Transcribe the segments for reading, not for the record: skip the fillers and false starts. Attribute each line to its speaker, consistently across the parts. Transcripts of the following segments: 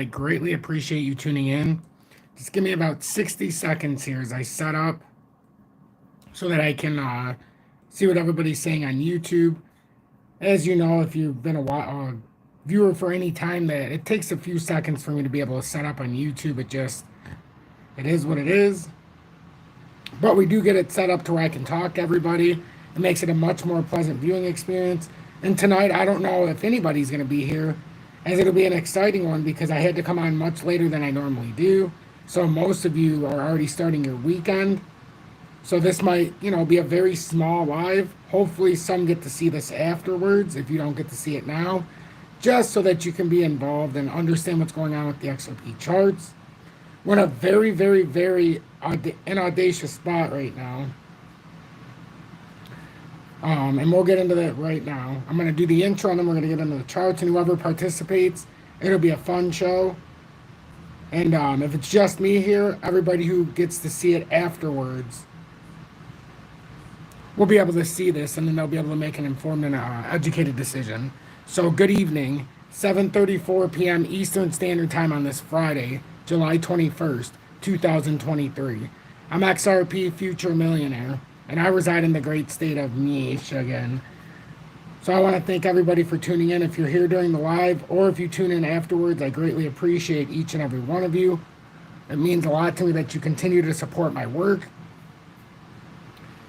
Speaker 1: I greatly appreciate you tuning in. Just give me about 60 seconds here as I set up so that I can see what everybody's saying on YouTube. As you know, if you've been viewer for any time, that it takes a few seconds for me to be able to set up on YouTube. It is what it is. But we do get it set up to where I can talk to everybody. It makes it a much more pleasant viewing experience. And tonight, I don't know if anybody's going to be here, as it'll be an exciting one because I had to come on much later than I normally do. So most of you are already starting your weekend. So this might, be a very small live. Hopefully some get to see this afterwards if you don't get to see it now, just so that you can be involved and understand what's going on with the XRP charts. We're in a very, very, very an audacious spot right now. And we'll get into that right now. I'm going to do the intro and then we're going to get into the charts. And whoever participates, it'll be a fun show. And if it's just me here, everybody who gets to see it afterwards will be able to see this, and then they'll be able to make an informed and educated decision. So good evening, 7:34 p.m. Eastern Standard Time on this Friday, July 21st, 2023. I'm XRP Future Millionaire, and I reside in the great state of Michigan. So I want to thank everybody for tuning in. If you're here during the live, or if you tune in afterwards, I greatly appreciate each and every one of you. It means a lot to me that you continue to support my work.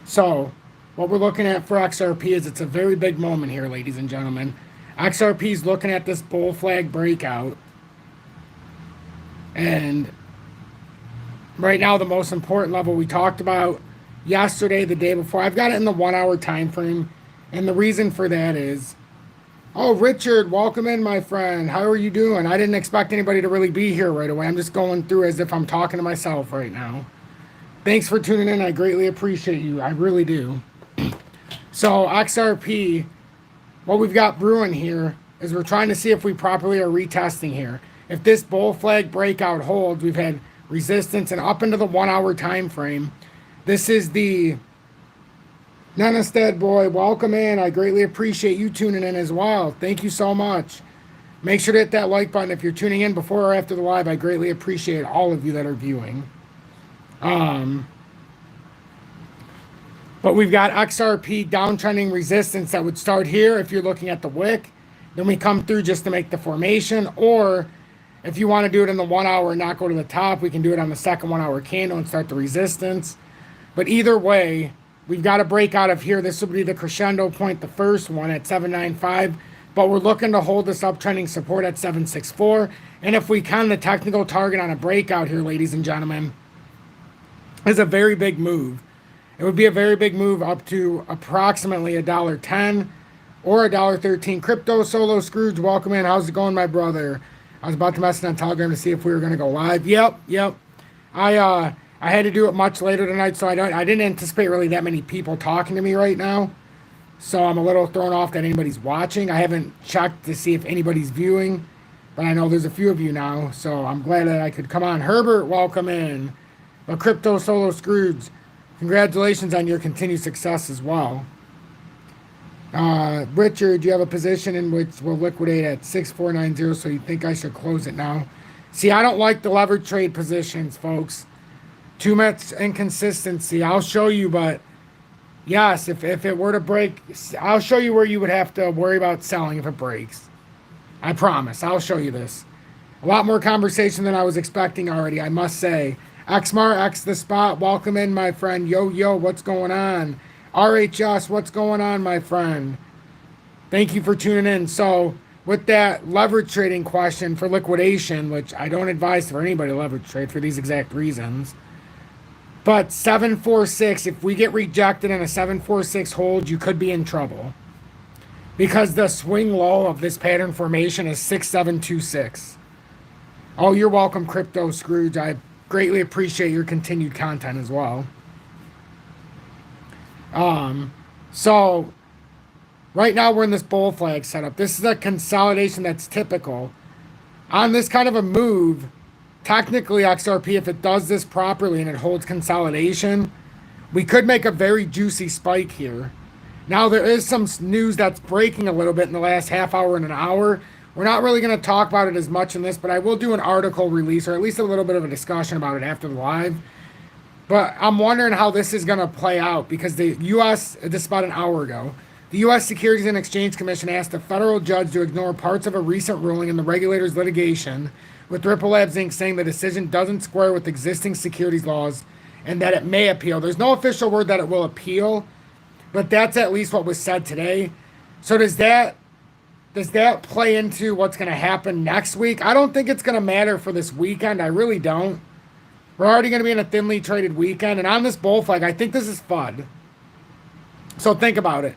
Speaker 1: So what we're looking at for XRP is it's a very big moment here, ladies and gentlemen. XRP is looking at this bull flag breakout. And right now, the most important level we talked about yesterday, the day before, I've got it in the 1 hour time frame. And the reason for that is, oh, Richard, welcome in, my friend. How are you doing? I didn't expect anybody to really be here right away. I'm just going through as if I'm talking to myself right now. Thanks for tuning in. I greatly appreciate you. I really do. So XRP, what we've got brewing here is we're trying to see if we properly are retesting here. If this bull flag breakout holds, we've had resistance and up into the 1 hour time frame. This is the Nenestead boy. Welcome in. I greatly appreciate you tuning in as well. Thank you so much. Make sure to hit that like button if you're tuning in before or after the live. I greatly appreciate all of you that are viewing. But we've got XRP downtrending resistance that would start here if you're looking at the wick. Then we come through just to make the formation. Or if you want to do it in the 1 hour and not go to the top, we can do it on the second 1 hour candle and start the resistance. But either way, we've got a breakout of here. This will be the crescendo point, the first one at 795. But we're looking to hold this uptrending support at 764. And if we can, the technical target on a breakout here, ladies and gentlemen, is a very big move. It would be a very big move up to approximately $1.10 or $1.13. Crypto Solo Scrooge, welcome in. How's it going, my brother? I was about to message on Telegram to see if we were going to go live. Yep. I had to do it much later tonight, so I didn't anticipate really that many people talking to me right now. So I'm a little thrown off that anybody's watching. I haven't checked to see if anybody's viewing, but I know there's a few of you now, so I'm glad that I could come on. Herbert, welcome in. But Crypto Solo Scrooge, congratulations on your continued success as well. Richard, you have a position in which will liquidate at 6490, so you think I should close it now? See, I don't like the leverage trade positions, folks. Too much inconsistency. I'll show you, but yes, if it were to break, I'll show you where you would have to worry about selling if it breaks. I promise. I'll show you this. A lot more conversation than I was expecting already, I must say. XMAR, X the spot, welcome in, my friend. Yo, what's going on? RHS, what's going on, my friend? Thank you for tuning in. So, with that leverage trading question for liquidation, which I don't advise for anybody to leverage trade for these exact reasons, but 746, if we get rejected in a 746 hold, you could be in trouble. Because the swing low of this pattern formation is 6726. Oh, you're welcome, Crypto Scrooge. I greatly appreciate your continued content as well. So right now we're in this bull flag setup. This is a consolidation that's typical. On this kind of a move, technically XRP, if it does this properly and it holds consolidation, we could make a very juicy spike here. Now there is some news that's breaking a little bit in the last half hour and an hour We're not really going to talk about it as much in this, but I will do an article release or at least a little bit of a discussion about it after the live. But I'm wondering how this is going to play out because the U.S., this is about an hour ago, the U.S. Securities and Exchange Commission asked a federal judge to ignore parts of a recent ruling in the regulator's litigation with Ripple Labs Inc. saying the decision doesn't square with existing securities laws and that it may appeal. There's no official word that it will appeal, but that's at least what was said today. So does that play into what's going to happen next week? I don't think it's going to matter for this weekend. I really don't. We're already going to be in a thinly traded weekend. And on this bull flag, I think this is FUD. So think about it.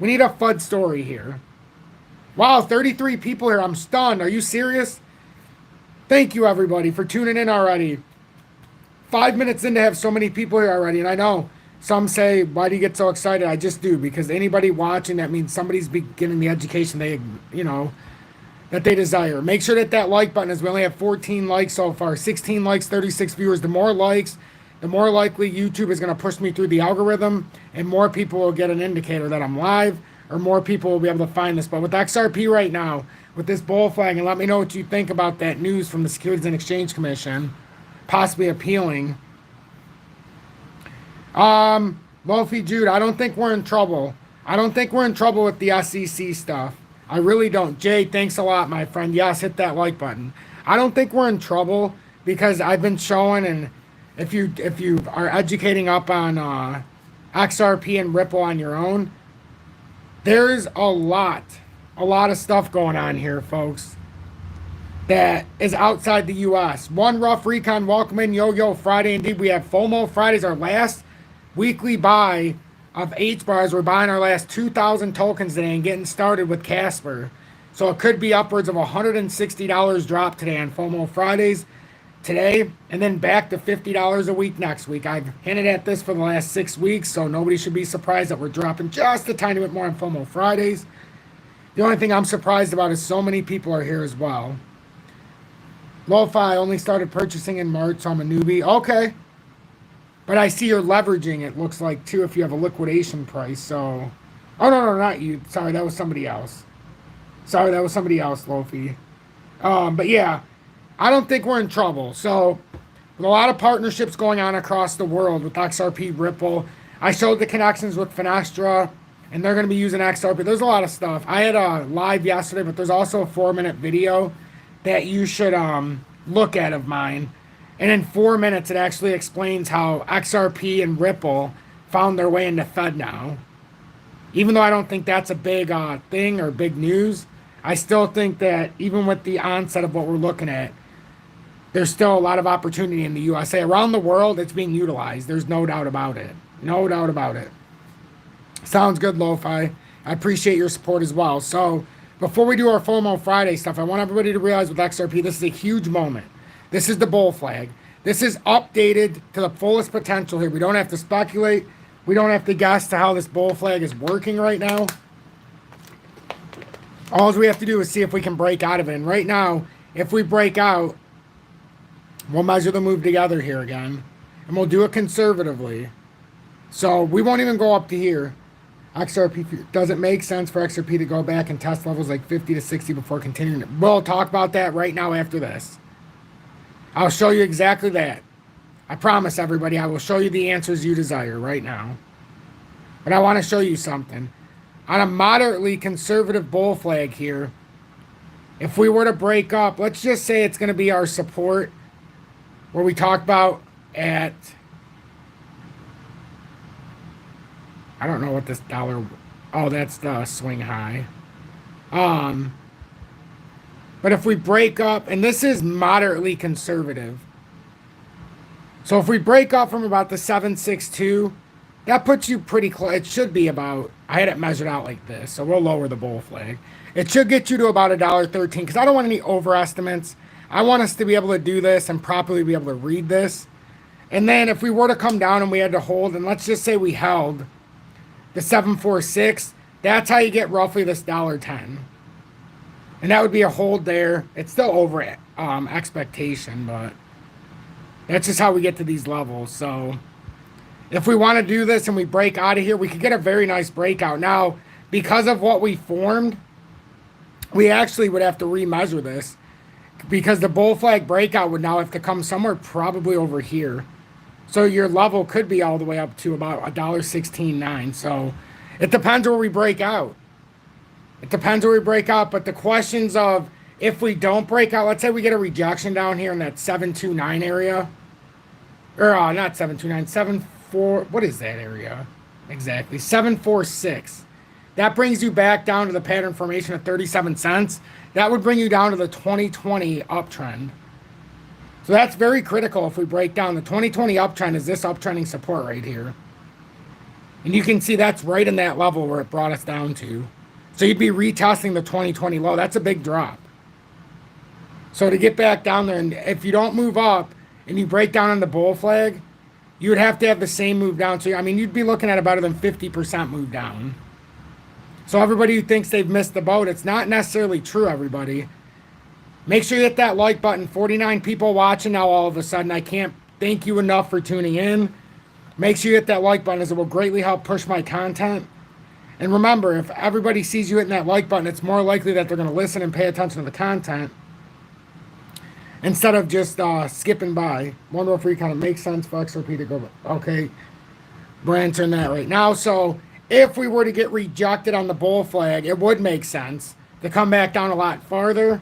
Speaker 1: We need a FUD story here. Wow, 33 people here. I'm stunned. Are you serious? Thank you, everybody, for tuning in already. 5 minutes in to have so many people here already. And I know some say, why do you get so excited? I just do, because anybody watching, that means somebody's getting the education that they desire. Make sure that like button is, we only have 14 likes so far, 16 likes, 36 viewers. The more likes, the more likely YouTube is going to push me through the algorithm and more people will get an indicator that I'm live, or more people will be able to find this. But with XRP right now, with this bull flag, and let me know what you think about that news from the Securities and Exchange Commission, possibly appealing. Lofi Jude, I don't think we're in trouble. I don't think we're in trouble with the SEC stuff. I really don't. Jay, thanks a lot, my friend. Yes, hit that like button. I don't think we're in trouble because I've been showing, and if you are educating up on XRP and Ripple on your own, there's a lot of stuff going on here, folks, that is outside the U.S. One Rough Recon, welcome in. Yo Friday. Indeed, we have FOMO Fridays, our last weekly buy of H-bars. We're buying our last 2,000 tokens today and getting started with Casper. So it could be upwards of $160 drop today on FOMO Fridays today, and then back to $50 a week next week. I've hinted at this for the last 6 weeks, so nobody should be surprised that we're dropping just a tiny bit more on FOMO Fridays. The only thing I'm surprised about is so many people are here as well. Lo-Fi only started purchasing in March, so I'm a newbie. Okay. But I see you're leveraging, it looks like, too, if you have a liquidation price. So, oh, no, not you. Sorry, that was somebody else. Lofi. But yeah, I don't think we're in trouble. So, with a lot of partnerships going on across the world with XRP, Ripple, I showed the connections with Finestra, and they're going to be using XRP. There's a lot of stuff. I had a live yesterday, but there's also a 4-minute video that you should look at of mine. And in 4 minutes, it actually explains how XRP and Ripple found their way into Fed now. Even though I don't think that's a big thing or big news, I still think that even with the onset of what we're looking at, there's still a lot of opportunity in the USA. Around the world, it's being utilized. There's no doubt about it. No doubt about it. Sounds good, Lo-Fi. I appreciate your support as well. So before we do our FOMO Friday stuff, I want everybody to realize with XRP, this is a huge moment. This is the bull flag. This is updated to the fullest potential here. We don't have to speculate. We don't have to guess to how this bull flag is working right now. All we have to do is see if we can break out of it. And right now, if we break out, we'll measure the move together here again. And we'll do it conservatively. So we won't even go up to here. XRP, does it make sense for XRP to go back and test levels like 50 to 60 before continuing? We'll talk about that right now after this. I'll show you exactly that. I promise everybody I will show you the answers you desire right now. But I want to show you something. On a moderately conservative bull flag here, if we were to break up, let's just say it's going to be our support where we talked about at, I don't know what this dollar, oh, that's the swing high. But if we break up, and this is moderately conservative. So if we break up from about the 762, that puts you pretty close. It should be about, I had it measured out like this, so we'll lower the bull flag. It should get you to about $1.13, because I don't want any overestimates. I want us to be able to do this and properly be able to read this. And then if we were to come down and we had to hold, and let's just say we held the 746, that's how you get roughly this $1.10. And that would be a hold there. It's still over expectation, but that's just how we get to these levels. So if we want to do this and we break out of here, we could get a very nice breakout. Now, because of what we formed, we actually would have to remeasure this because the bull flag breakout would now have to come somewhere probably over here. So your level could be all the way up to about $1.169. So it depends where we break out. It depends where we break out. But the questions of if we don't break out, let's say we get a rejection down here in that 729 area. Or not 729, 74. What is that area? Exactly. 746. That brings you back down to the pattern formation of 37 cents. That would bring you down to the 2020 uptrend. So that's very critical if we break down. The 2020 uptrend is this uptrending support right here. And you can see that's right in that level where it brought us down to. So you'd be retesting the 2020 low. That's a big drop. So to get back down there, and if you don't move up and you break down on the bull flag, you would have to have the same move down. So, I mean, you'd be looking at a better than 50% move down. So everybody who thinks they've missed the boat, it's not necessarily true, everybody. Make sure you hit that like button. 49 people watching now all of a sudden. I can't thank you enough for tuning in. Make sure you hit that like button as it will greatly help push my content. And remember, if everybody sees you hitting that like button, it's more likely that they're going to listen and pay attention to the content instead of just skipping by. Wonder if it kind of makes sense for XRP to go. Okay, we're answering that right now. So if we were to get rejected on the bull flag, it would make sense to come back down a lot farther.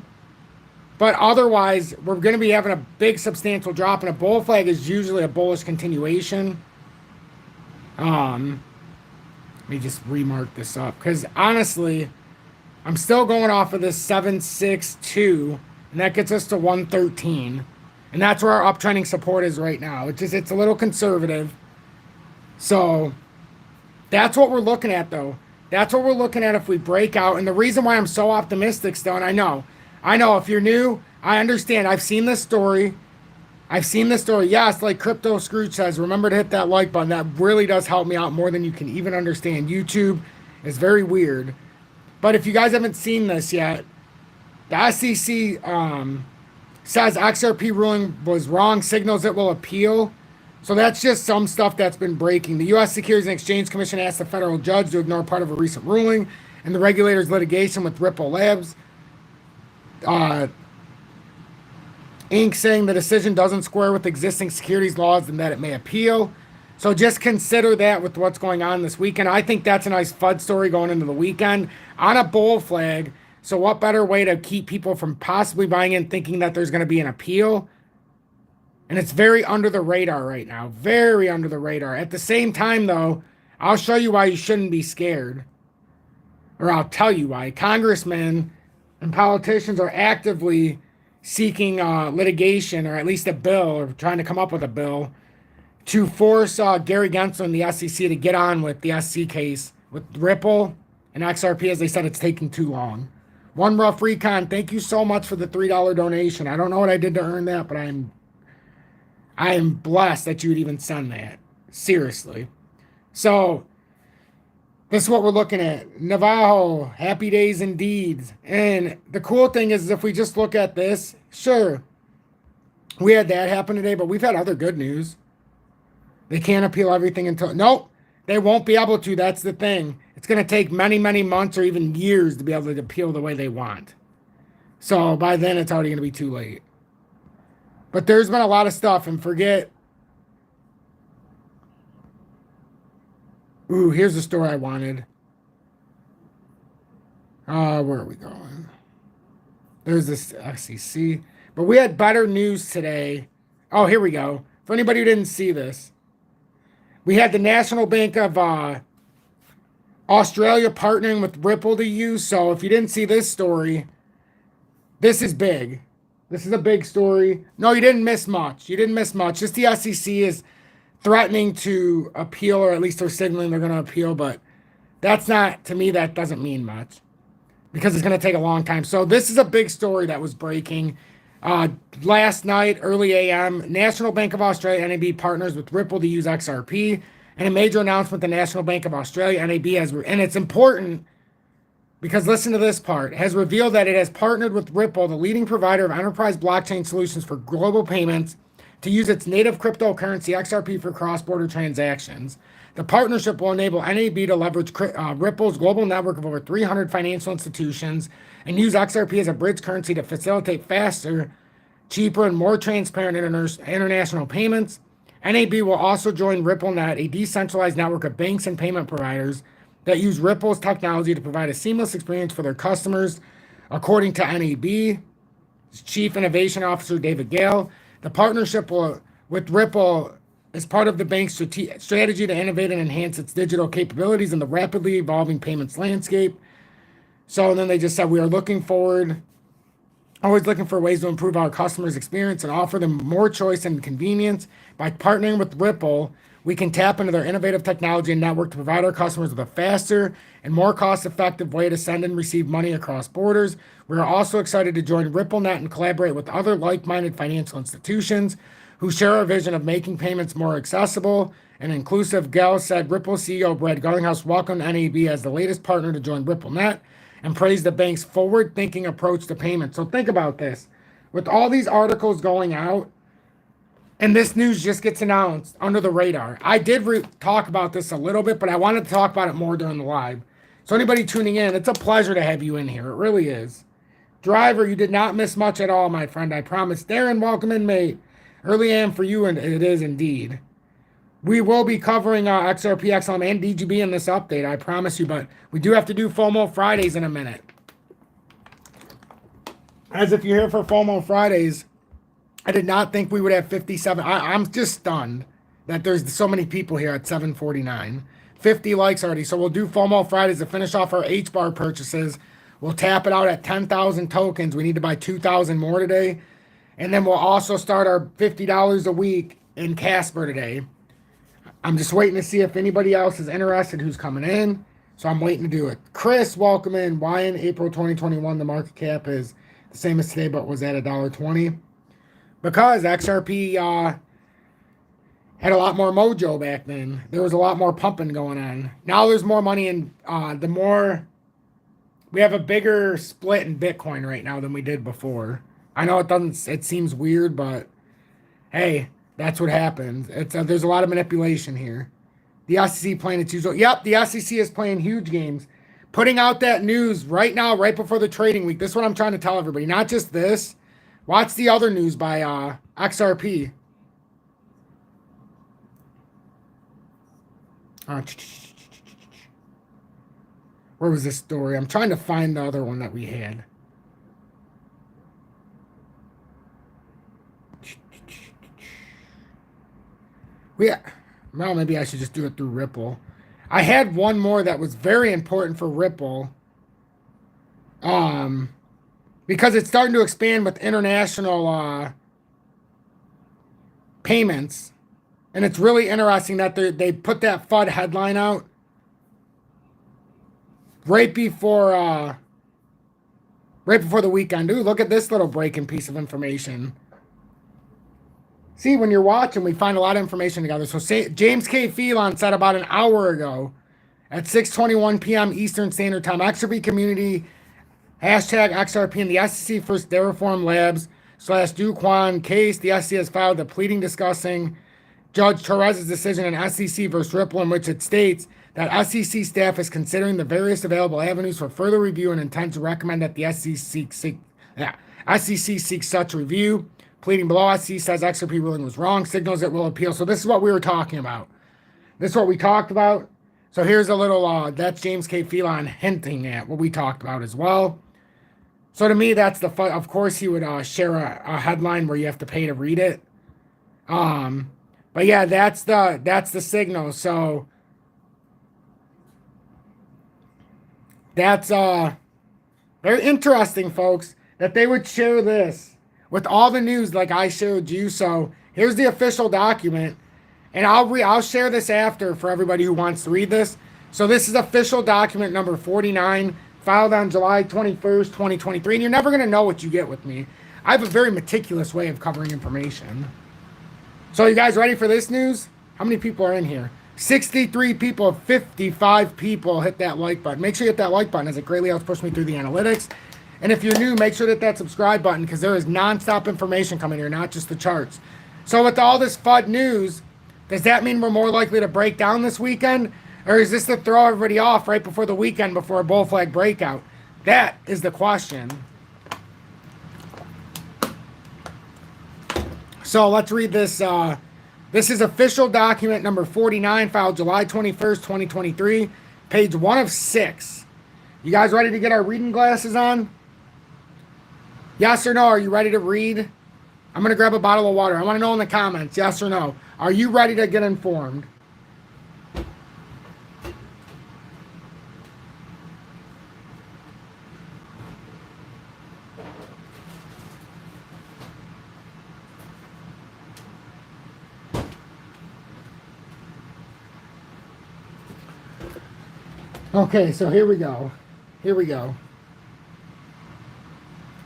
Speaker 1: But otherwise, we're going to be having a big substantial drop, and a bull flag is usually a bullish continuation. Let me just remark this up, because honestly, I'm still going off of this 762, and that gets us to 113, and that's where our uptrending support is right now. It's a little conservative, so that's what we're looking at, though. That's what we're looking at if we break out, and the reason why I'm so optimistic still, and I know if you're new, I understand. I've seen this story. Yes, like Crypto Scrooge says, remember to hit that like button. That really does help me out more than you can even understand. YouTube is very weird. But if you guys haven't seen this yet, the SEC says XRP ruling was wrong, signals it will appeal. So that's just some stuff that's been breaking. The U.S. Securities and Exchange Commission asked the federal judge to ignore part of a recent ruling and the regulator's litigation with Ripple Labs. Inc. saying the decision doesn't square with existing securities laws and that it may appeal. So just consider that with what's going on this weekend. I think that's a nice FUD story going into the weekend on a bull flag. So what better way to keep people from possibly buying in thinking that there's going to be an appeal? And it's very under the radar right now. Very under the radar. At the same time, though, I'll show you why you shouldn't be scared. Or I'll tell you why. Congressmen and politicians are actively seeking litigation, or at least a bill, or trying to come up with a bill to force Gary Gensler and the SEC to get on with the SC case with Ripple and XRP. As they said, it's taking too long. One Rough Recon, thank you so much for the $3 donation. I don't know what I did to earn that, but I am blessed that you would even send that. Seriously. So this is what we're looking at. Navajo, happy days indeed. And the cool thing is, if we just look at this, sure, we had that happen today, but we've had other good news. They can't appeal everything until... Nope, they won't be able to. That's the thing. It's going to take many, many months or even years to be able to appeal the way they want. So by then, it's already going to be too late. But there's been a lot of stuff, and forget... Ooh, here's the story I wanted. Where are we going? There's this SEC. But we had better news today. Oh, here we go. For anybody who didn't see this. We had the National Bank of Australia partnering with Ripple to use. So if you didn't see this story, this is big. This is a big story. No, you didn't miss much. Just the SEC is threatening to appeal, or at least they're signaling they're going to appeal, but that's not, to me, that doesn't mean much because it's going to take a long time. So this is a big story that was breaking last night, early AM. National Bank of Australia, NAB, partners with Ripple to use XRP, and a major announcement the National Bank of Australia, NAB, has, and it's important because listen to this part, has revealed that it has partnered with Ripple, the leading provider of enterprise blockchain solutions for global payments, to use its native cryptocurrency XRP for cross-border transactions. The partnership will enable NAB to leverage Ripple's global network of over 300 financial institutions and use XRP as a bridge currency to facilitate faster, cheaper, and more transparent international payments. NAB will also join RippleNet, a decentralized network of banks and payment providers that use Ripple's technology to provide a seamless experience for their customers, according to NAB. Chief Innovation Officer David Gale. The partnership with Ripple is part of the bank's strategy to innovate and enhance its digital capabilities in the rapidly evolving payments landscape. So then they just said, we are always looking for ways to improve our customers' experience and offer them more choice and convenience. By partnering with Ripple, we can tap into their innovative technology and network to provide our customers with a faster and more cost-effective way to send and receive money across borders. We are also excited to join RippleNet and collaborate with other like-minded financial institutions who share our vision of making payments more accessible and inclusive. Gale said Ripple CEO Brad Garlinghouse welcomed NAB as the latest partner to join RippleNet and praised the bank's forward-thinking approach to payments. So think about this. With all these articles going out, and this news just gets announced under the radar. I did talk about this a little bit, but I wanted to talk about it more during the live. So anybody tuning in, it's a pleasure to have you in here. It really is. Driver, you did not miss much at all, my friend. I promise. Darren, welcome in, mate. Early AM for you, and it is indeed. We will be covering XRP, XLM, and DGB in this update, I promise you, but we do have to do FOMO Fridays in a minute. As if you're here for FOMO Fridays, I did not think we would have 57. I'm just stunned that there's so many people here at 7:49. 50 likes already. So we'll do FOMO Fridays to finish off our H-bar purchases. We'll tap it out at 10,000 tokens. We need to buy 2,000 more today. And then we'll also start our $50 a week in Casper today. I'm just waiting to see if anybody else is interested who's coming in. So I'm waiting to do it. Chris, welcome in. Why in April 2021 the market cap is the same as today but was at $1.20? Because XRP had a lot more mojo back then. There was a lot more pumping going on. Now there's more money in we have a bigger split in Bitcoin right now than we did before. I know it seems weird, but hey, that's what happens. There's a lot of manipulation here. The SEC playing its usual. Yep, the SEC is playing huge games. Putting out that news right now, right before the trading week. This is what I'm trying to tell everybody. Not just this. Watch the other news by XRP. Where was this story? I'm trying to find the other one that we had. Well, maybe I should just do it through Ripple. I had one more that was very important for Ripple. Because it's starting to expand with international payments. And it's really interesting that they put that FUD headline out right before the weekend. Ooh, look at this little breaking piece of information. See, when you're watching, we find a lot of information together. So James K. Phelan said about an hour ago at 6:21 p.m. Eastern Standard Time, XRP community, hashtag XRP and the SEC for Terraform Labs /Duquan case. The SEC has filed a pleading discussing Judge Torres's decision in SEC versus Ripple, in which it states that SEC staff is considering the various available avenues for further review and intends to recommend that the SEC seeks such review. Pleading below, SEC says XRP ruling was wrong, signals it will appeal. So this is what we were talking about. This is what we talked about. So here's a little, that's James K. Phelan hinting at what we talked about as well. So to me, that's of course he would share a headline where you have to pay to read it. But yeah, that's the signal. So that's very interesting, folks, that they would share this with all the news like I showed you. So here's the official document, and I'll share this after for everybody who wants to read this. So this is official document number 49, filed on July 21st, 2023, and you're never going to know what you get with me. I have a very meticulous way of covering information. So you guys ready for this news? How many people are in here? 63 people, 55 people hit that like button. Make sure you hit that like button as it greatly helps push me through the analytics. And if you're new, make sure to hit that subscribe button because there is nonstop information coming here, not just the charts. So with all this FUD news, does that mean we're more likely to break down this weekend? Or is this to throw everybody off right before the weekend before a bull flag breakout? That is the question. So let's read this. This is official document number 49, filed July 21st, 2023, page 1 of 6. You guys ready to get our reading glasses on? Yes or no? Are you ready to read? I'm going to grab a bottle of water. I want to know in the comments, yes or no. Are you ready to get informed? Okay, so here we go. Here we go.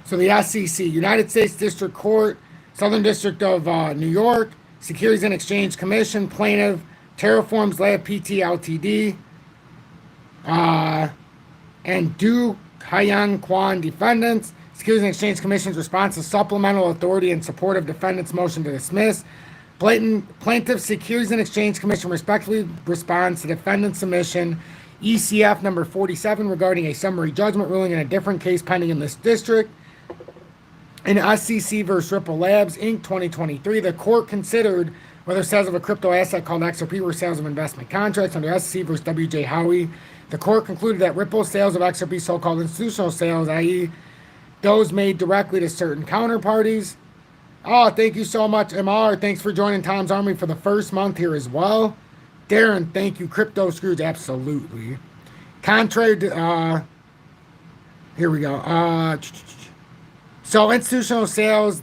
Speaker 1: So the SEC, United States District Court, Southern District of New York, Securities and Exchange Commission, plaintiff, Terraforms Lab PT Ltd, and Du Haiyan Quan defendants. Securities and Exchange Commission's response to supplemental authority in support of defendant's motion to dismiss. Plaintiff Securities and Exchange Commission respectfully responds to defendant's submission ECF number 47 regarding a summary judgment ruling in a different case pending in this district. In SEC versus Ripple Labs, Inc. 2023, the court considered whether sales of a crypto asset called XRP were sales of investment contracts under SEC versus WJ Howie. The court concluded that Ripple sales of XRP, so-called institutional sales, i.e. those made directly to certain counterparties. Oh, thank you so much, MR. Thanks for joining Tom's Army for the first month here as well. Darren, thank you. Crypto Scrooge, absolutely. Contrary to, here we go. So institutional sales,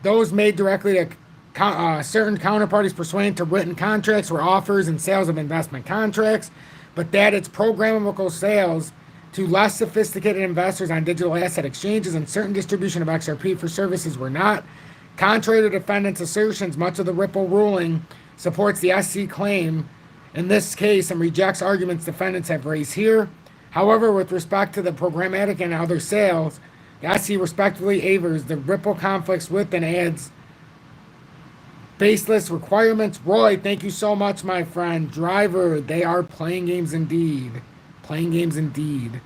Speaker 1: those made directly to certain counterparties pursuant to written contracts were offers and sales of investment contracts, but that it's programmable sales to less sophisticated investors on digital asset exchanges and certain distribution of XRP for services were not. Contrary to defendants' assertions, much of the Ripple ruling supports the SEC claim in this case and rejects arguments defendants have raised here. However, with respect to the programmatic and other sales, the SEC respectively avers the Ripple conflicts with and adds baseless requirements. Roy, thank you so much, my friend. Driver, they are playing games indeed. Playing games indeed.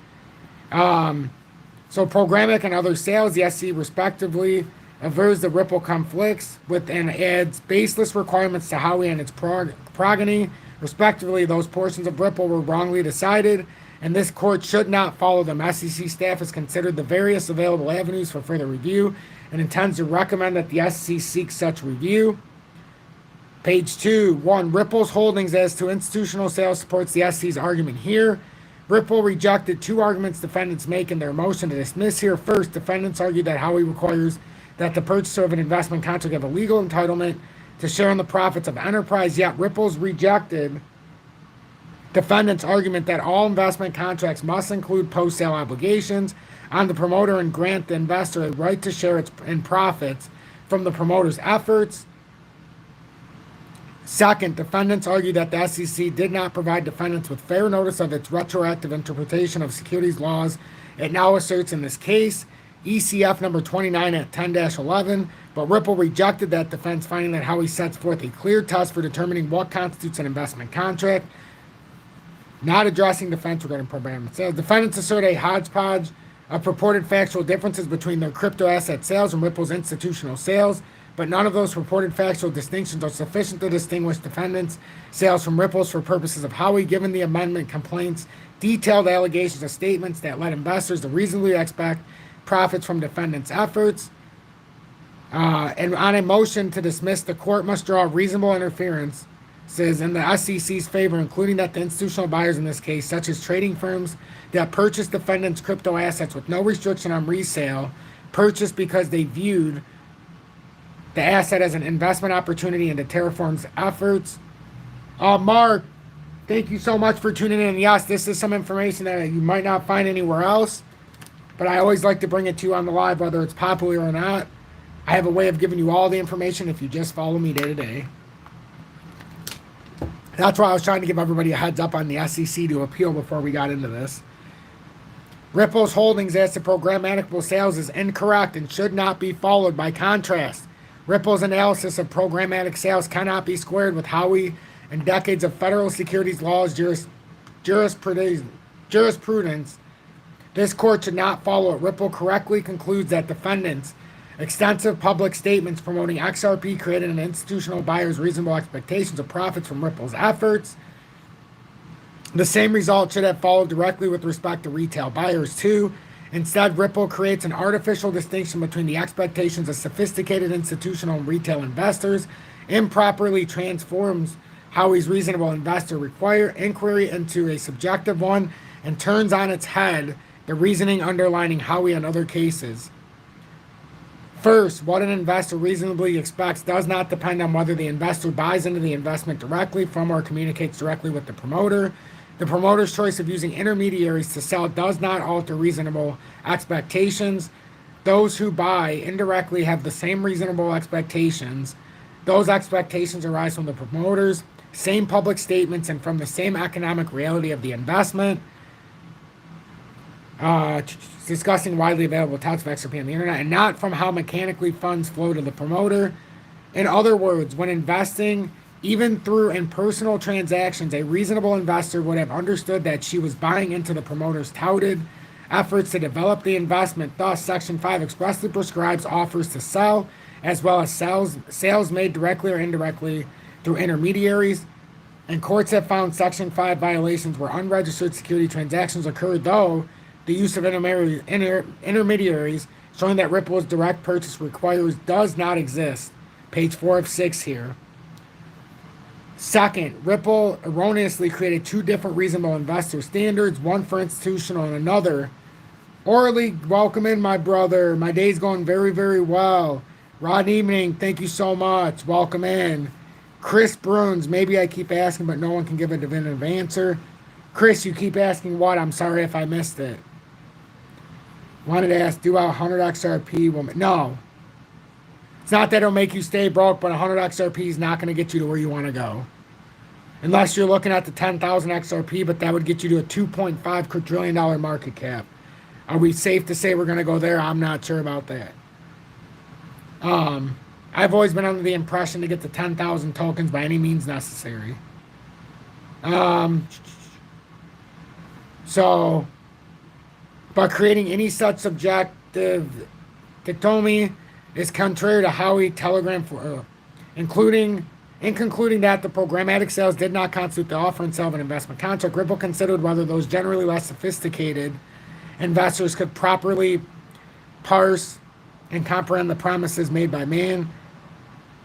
Speaker 1: So programmatic and other sales, the SEC respectively avers the Ripple conflicts with and adds baseless requirements to Howie and its progeny. Respectively, those portions of Ripple were wrongly decided, and this court should not follow them. SEC staff has considered the various available avenues for further review and intends to recommend that the SEC seek such review. Page 2, 1. Ripple's holdings as to institutional sales supports the SEC's argument here. Ripple rejected two arguments defendants make in their motion to dismiss here. First, defendants argue that Howie requires that the purchaser of an investment contract have a legal entitlement to share in the profits of enterprise, yet Ripple's rejected defendants' argument that all investment contracts must include post-sale obligations on the promoter and grant the investor a right to share in profits from the promoter's efforts. Second, defendants argue that the SEC did not provide defendants with fair notice of its retroactive interpretation of securities laws it now asserts in this case. ECF number 29 at 10-11, but Ripple rejected that defense, finding that Howie sets forth a clear test for determining what constitutes an investment contract, not addressing defense regarding programmatic sales. Defendants assert a hodgepodge of purported factual differences between their crypto asset sales and Ripple's institutional sales, but none of those purported factual distinctions are sufficient to distinguish defendants' sales from Ripple's for purposes of Howie, given the amendment complaints detailed allegations of statements that led investors to reasonably expect profits from defendants' efforts. And on a motion to dismiss, the court must draw reasonable inferences in the SEC's favor, including that the institutional buyers in this case, such as trading firms that purchased defendants' crypto assets with no restriction on resale, purchased because they viewed the asset as an investment opportunity into Terraform's efforts. Mark, thank you so much for tuning in. Yes, this is some information that you might not find anywhere else, but I always like to bring it to you on the live, whether it's popular or not. I have a way of giving you all the information if you just follow me day to day. That's why I was trying to give everybody a heads up on the SEC to appeal before we got into this. Ripple's holdings as to programmatic sales is incorrect and should not be followed. By contrast, Ripple's analysis of programmatic sales cannot be squared with Howey and decades of federal securities laws jurisprudence. This court should not follow it. Ripple correctly concludes that defendants' extensive public statements promoting XRP created an institutional buyer's reasonable expectations of profits from Ripple's efforts. The same result should have followed directly with respect to retail buyers, too. Instead, Ripple creates an artificial distinction between the expectations of sophisticated institutional and retail investors, improperly transforms Howey's reasonable investor inquiry into a subjective one, and turns on its head the reasoning underlining Howey and other cases. First, what an investor reasonably expects does not depend on whether the investor buys into the investment directly from or communicates directly with the promoter. The promoter's choice of using intermediaries to sell does not alter reasonable expectations. Those who buy indirectly have the same reasonable expectations. Those expectations arise from the promoters, same public statements, and from the same economic reality of the investment. Discussing widely available types of XRP on the internet, and not from how mechanically funds flow to the promoter. In other words, when investing, even through impersonal transactions, a reasonable investor would have understood that she was buying into the promoter's touted efforts to develop the investment. Thus, Section 5 expressly prescribes offers to sell, as well as sales made directly or indirectly through intermediaries. And courts have found Section 5 violations where unregistered security transactions occurred, though the use of intermediaries, showing that Ripple's direct purchase requires, does not exist. Page 4 of 6 here. Second, Ripple erroneously created two different reasonable investor standards, one for institutional and another. Orly, welcome in, my brother. My day's going very, very well. Rod Evening, thank you so much. Welcome in. Chris Bruns, maybe I keep asking, but no one can give a definitive answer. Chris, you keep asking what? I'm sorry if I missed it. Wanted to ask, do a 100 XRP will... No. It's not that it'll make you stay broke, but 100 XRP is not going to get you to where you want to go. Unless you're looking at the 10,000 XRP, but that would get you to a $2.5 quadrillion market cap. Are we safe to say we're going to go there? I'm not sure about that. I've always been under the impression to get to 10,000 tokens by any means necessary. But creating any such subjective dichotomy is contrary to Howey Telegram concluding that the programmatic sales did not constitute the offer and sale of an investment contract. Ripple considered whether those generally less sophisticated investors could properly parse and comprehend the promises made by man.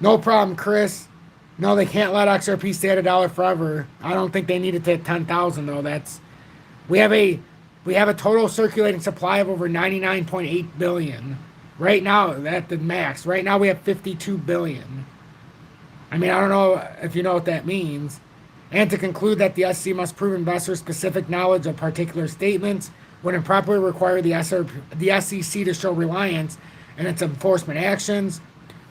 Speaker 1: No problem, Chris. No, they can't let XRP stay at $1 forever. I don't think they need it to hit 10,000 though. We have a total circulating supply of over 99.8 billion. Right now, at the max. Right now we have 52 billion. I mean, I don't know if you know what that means. And to conclude that the SEC must prove investor-specific knowledge of particular statements would improperly require the SEC to show reliance in its enforcement actions.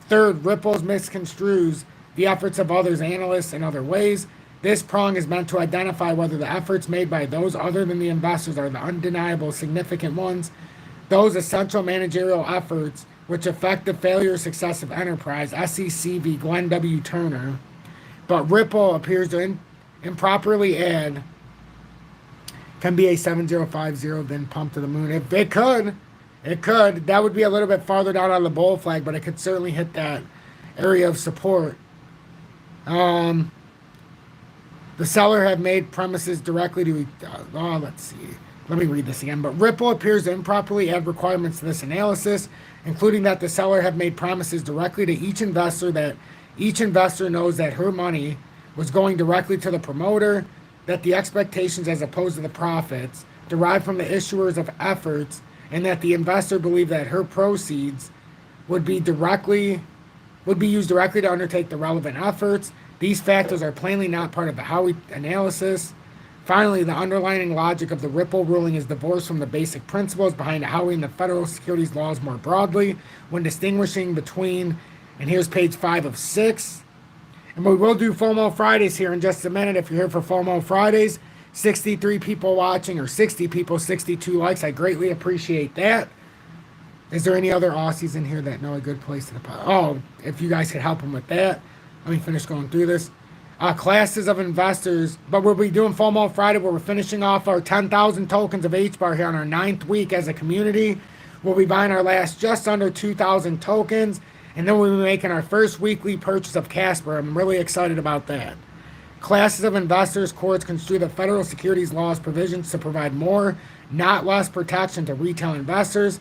Speaker 1: Third, Ripple misconstrues the efforts of others, analysts, in other ways. This prong is meant to identify whether the efforts made by those other than the investors are the undeniable significant ones, those essential managerial efforts which affect the failure or success of enterprise, SEC v. Glenn W. Turner. But Ripple appears to improperly add, can be a 7050, then pump to the moon. If it could. That would be a little bit farther down on the bull flag, but it could certainly hit that area of support. The seller had made promises directly to, let's see. Let me read this again. But Ripple appears to improperly add requirements to this analysis, including that the seller have made promises directly to each investor that each investor knows that her money was going directly to the promoter, that the expectations as opposed to the profits derived from the issuers of efforts, and that the investor believed that her proceeds would be used directly to undertake the relevant efforts. These factors are plainly not part of the Howey analysis. Finally, the underlying logic of the Ripple ruling is divorced from the basic principles behind Howey and the federal securities laws more broadly when distinguishing between, and here's page 5 of 6. And we will do FOMO Fridays here in just a minute. If you're here for FOMO Fridays, 63 people watching, or 60 people, 62 likes. I greatly appreciate that. Is there any other Aussies in here that know a good place to deposit? Oh, if you guys could help them with that. Let me finish going through this. Classes of investors, but we'll be doing FOMO Friday where we're finishing off our 10,000 tokens of HBAR here on our 9th week as a community. We'll be buying our last just under 2,000 tokens, and then we'll be making our first weekly purchase of Casper. I'm really excited about that. Classes of investors, courts construe the federal securities laws provisions to provide more, not less protection to retail investors.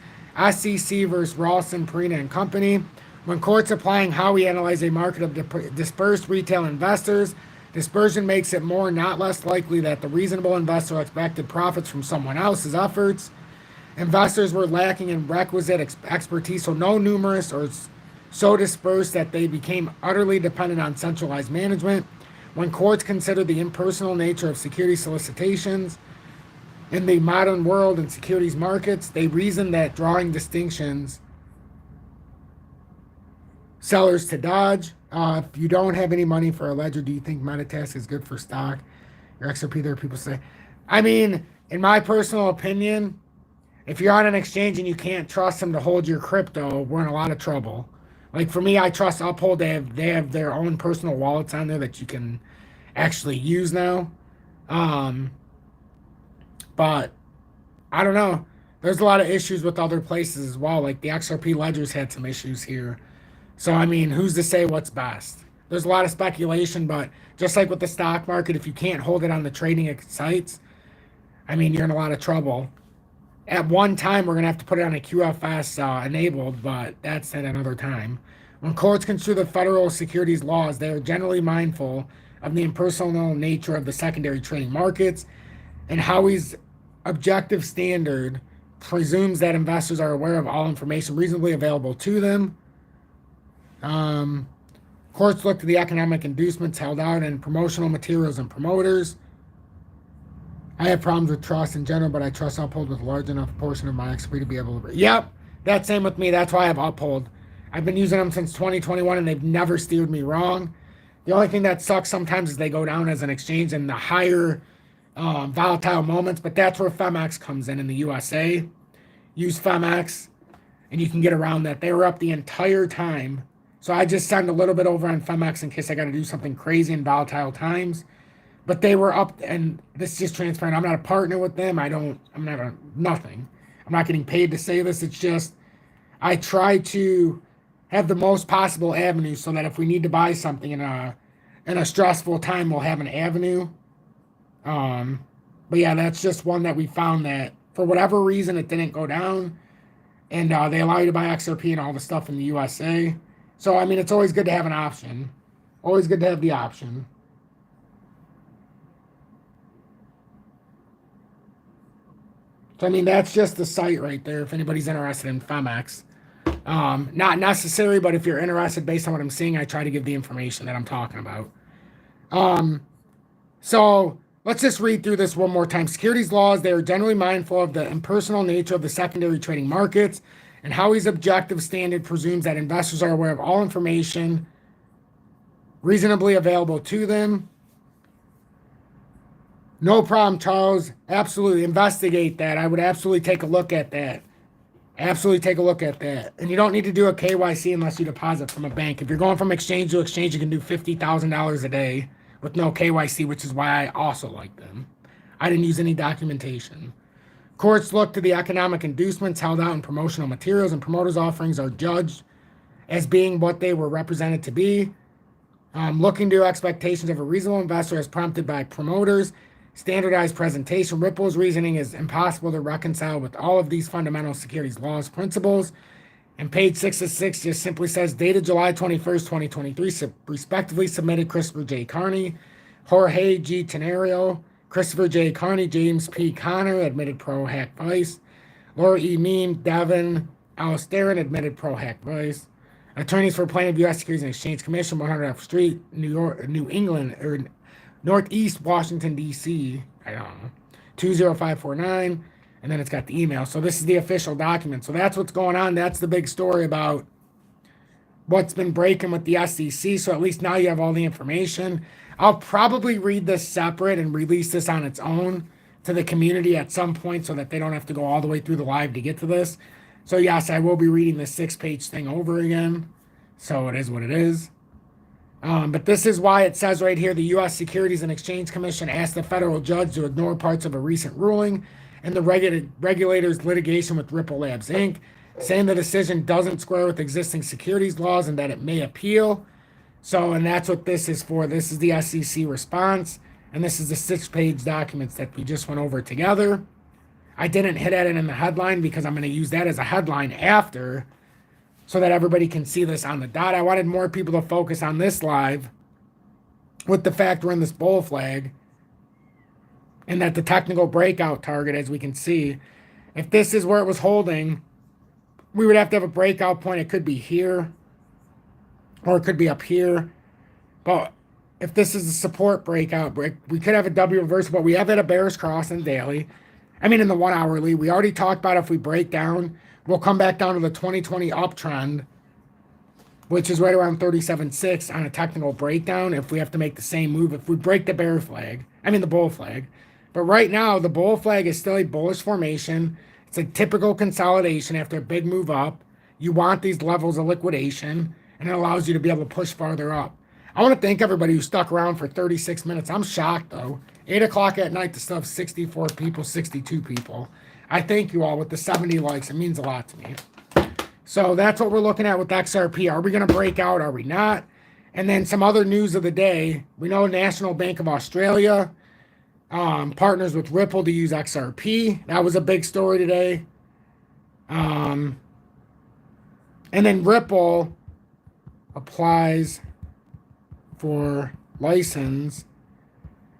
Speaker 1: SEC versus Ralston, Perina and Company. When courts applying how we analyze a market of dispersed retail investors, dispersion makes it more, not less likely that the reasonable investor expected profits from someone else's efforts. Investors were lacking in requisite expertise, so no numerous or so dispersed that they became utterly dependent on centralized management. When courts consider the impersonal nature of security solicitations in the modern world and securities markets, they reason that drawing distinctions sellers to dodge. If you don't have any money for a ledger, do you think Retest is good for stock? Your XRP, there people say. I mean, in my personal opinion, if you're on an exchange and you can't trust them to hold your crypto, we're in a lot of trouble. Like for me, I trust Uphold. They have their own personal wallets on there that you can actually use now. But I don't know. There's a lot of issues with other places as well. Like the XRP ledgers had some issues here. So, I mean, who's to say what's best? There's a lot of speculation, but just like with the stock market, if you can't hold it on the trading sites, I mean, you're in a lot of trouble. At one time, we're going to have to put it on a QFS enabled, but that's at another time. When courts construe the federal securities laws, they are generally mindful of the impersonal nature of the secondary trading markets, and Howey's objective standard presumes that investors are aware of all information reasonably available to them. Courts look to the economic inducements held out in promotional materials and promoters. I have problems with trust in general, but I trust Uphold with a large enough portion of my XP to be able to... Yep, that's same with me. That's why I have Uphold. I've been using them since 2021, and they've never steered me wrong. The only thing that sucks sometimes is they go down as an exchange in the higher volatile moments, but that's where FEMX comes in the USA. Use FEMX, and you can get around that. They were up the entire time. So I just send a little bit over on FEMX in case I got to do something crazy in volatile times. But they were up, and this is just transparent. I'm not a partner with them. Nothing. I'm not getting paid to say this. It's just, I try to have the most possible avenues so that if we need to buy something in a stressful time, we'll have an avenue. But yeah, that's just one that we found that for whatever reason, it didn't go down. And they allow you to buy XRP and all the stuff in the USA. So, I mean, it's always good to have an option. Always good to have the option. So, I mean, that's just the site right there if anybody's interested in FEMX. Not necessary, but if you're interested based on what I'm seeing, I try to give the information that I'm talking about. So, let's just read through this one more time. Securities laws, they are generally mindful of the impersonal nature of the secondary trading markets, and Howey's objective standard presumes that investors are aware of all information reasonably available to them. No problem, Charles. Absolutely investigate that. I would absolutely take a look at that. Absolutely take a look at that. And you don't need to do a KYC unless you deposit from a bank. If you're going from exchange to exchange, you can do $50,000 a day with no KYC, which is why I also like them. I didn't use any documentation. Courts look to the economic inducements held out in promotional materials, and promoters' offerings are judged as being what they were represented to be. Looking to expectations of a reasonable investor as prompted by promoters. Standardized presentation. Ripple's reasoning is impossible to reconcile with all of these fundamental securities laws principles. And page 6 of 6 just simply says, dated July 21st, 2023, respectively submitted Christopher J. Carney, Jorge G. Tenario, Christopher J. Carney, James P. Connor, admitted pro-hack vice. Laura E. Mean, Devin Alistair, admitted pro-hack vice. Attorneys for plaintiff U.S. Securities and Exchange Commission, 100 F Street, New England, or Northeast Washington, D.C., I don't know, 20549, and then it's got the email. So this is the official document. So that's what's going on. That's the big story about what's been breaking with the SEC. So at least now you have all the information. I'll probably read this separate and release this on its own to the community at some point so that they don't have to go all the way through the live to get to this. So yes, I will be reading the 6-page thing over again. So it is what it is. But this is why it says right here, the U.S. Securities and Exchange Commission asked the federal judge to ignore parts of a recent ruling in the regulator's litigation with Ripple Labs, Inc., saying the decision doesn't square with existing securities laws and that it may appeal. So, and that's what this is for. This is the SEC response, and this is the 6-page documents that we just went over together. I didn't hit at it in the headline because I'm going to use that as a headline after, so that everybody can see this on the dot. I wanted more people to focus on this live with the fact we're in this bull flag and that the technical breakout target, as we can see, if this is where it was holding, we would have to have a breakout point. It could be here or it could be up here. But if this is a support breakout, we could have a W reversal, but we have had a bearish cross in daily. I mean, in the 1 hourly, we already talked about if we break down, we'll come back down to the 2020 uptrend, which is right around 37.6 on a technical breakdown if we have to make the same move. If we break the bear flag, I mean the bull flag. But right now, the bull flag is still a bullish formation. It's a typical consolidation after a big move up. You want these levels of liquidation, and it allows you to be able to push farther up. I want to thank everybody who stuck around for 36 minutes. I'm shocked, though. 8 o'clock at night to still have 64 people, 62 people. I thank you all with the 70 likes. It means a lot to me. So that's what we're looking at with XRP. Are we going to break out? Are we not? And then some other news of the day. We know National Bank of Australia partners with Ripple to use XRP. That was a big story today. And then Ripple applies for license.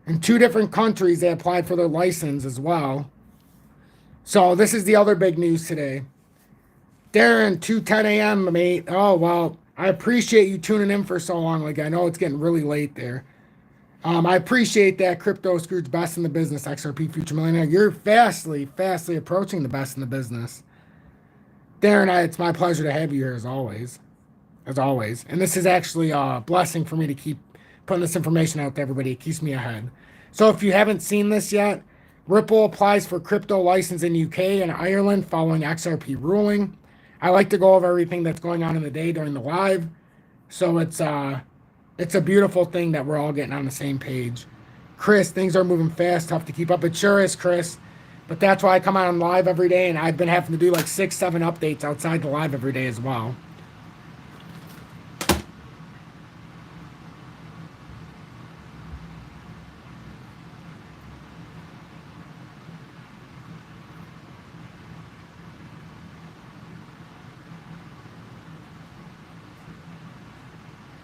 Speaker 1: In 2 different countries, they applied for their license as well. So this is the other big news today. Darren, 2:10 a.m., mate. Oh, well, I appreciate you tuning in for so long. Like, I know it's getting really late there. I appreciate that. Crypto Scrooge, best in the business, XRP Future Millionaire. You're fastly approaching the best in the business. Darren, it's my pleasure to have you here as always. And this is actually a blessing for me to keep putting this information out to everybody. It keeps me ahead. So if you haven't seen this yet, Ripple applies for crypto license in UK and Ireland following XRP ruling. I like to go over everything that's going on in the day during the live. So it's a beautiful thing that we're all getting on the same page. Chris, things are moving fast, tough to keep up. It sure is, Chris. But that's why I come on live every day, and I've been having to do like 6, 7 updates outside the live every day as well.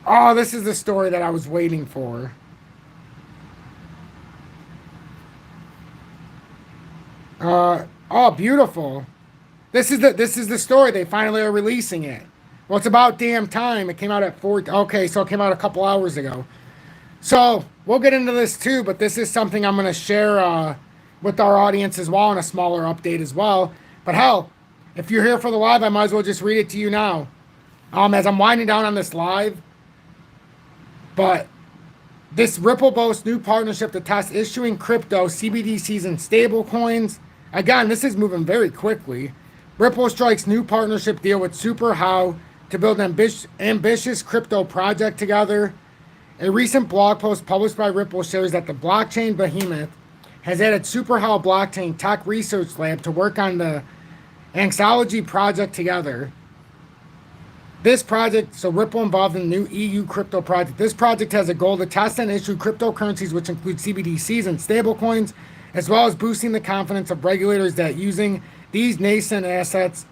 Speaker 1: Oh, this is the story that I was waiting for. Oh, beautiful. This is the story. They finally are releasing it. Well, it's about damn time. It came out at 4. Okay, so it came out a couple hours ago. So we'll get into this too, but this is something I'm going to share with our audience as well, and a smaller update as well. But hell, if you're here for the live, I might as well just read it to you now. As I'm winding down on this live. But this Ripple boasts new partnership to test issuing crypto, CBDCs, and stablecoins. Again, this is moving very quickly. Ripple strikes new partnership deal with SuperHow to build an ambitious crypto project together. A recent blog post published by Ripple shows that the blockchain behemoth has added SuperHow Blockchain Tech Research Lab to work on the Anxology project together. This project, so Ripple involved in the new EU crypto project. This project has a goal to test and issue cryptocurrencies, which include CBDCs and stablecoins, as well as boosting the confidence of regulators that using these nascent assets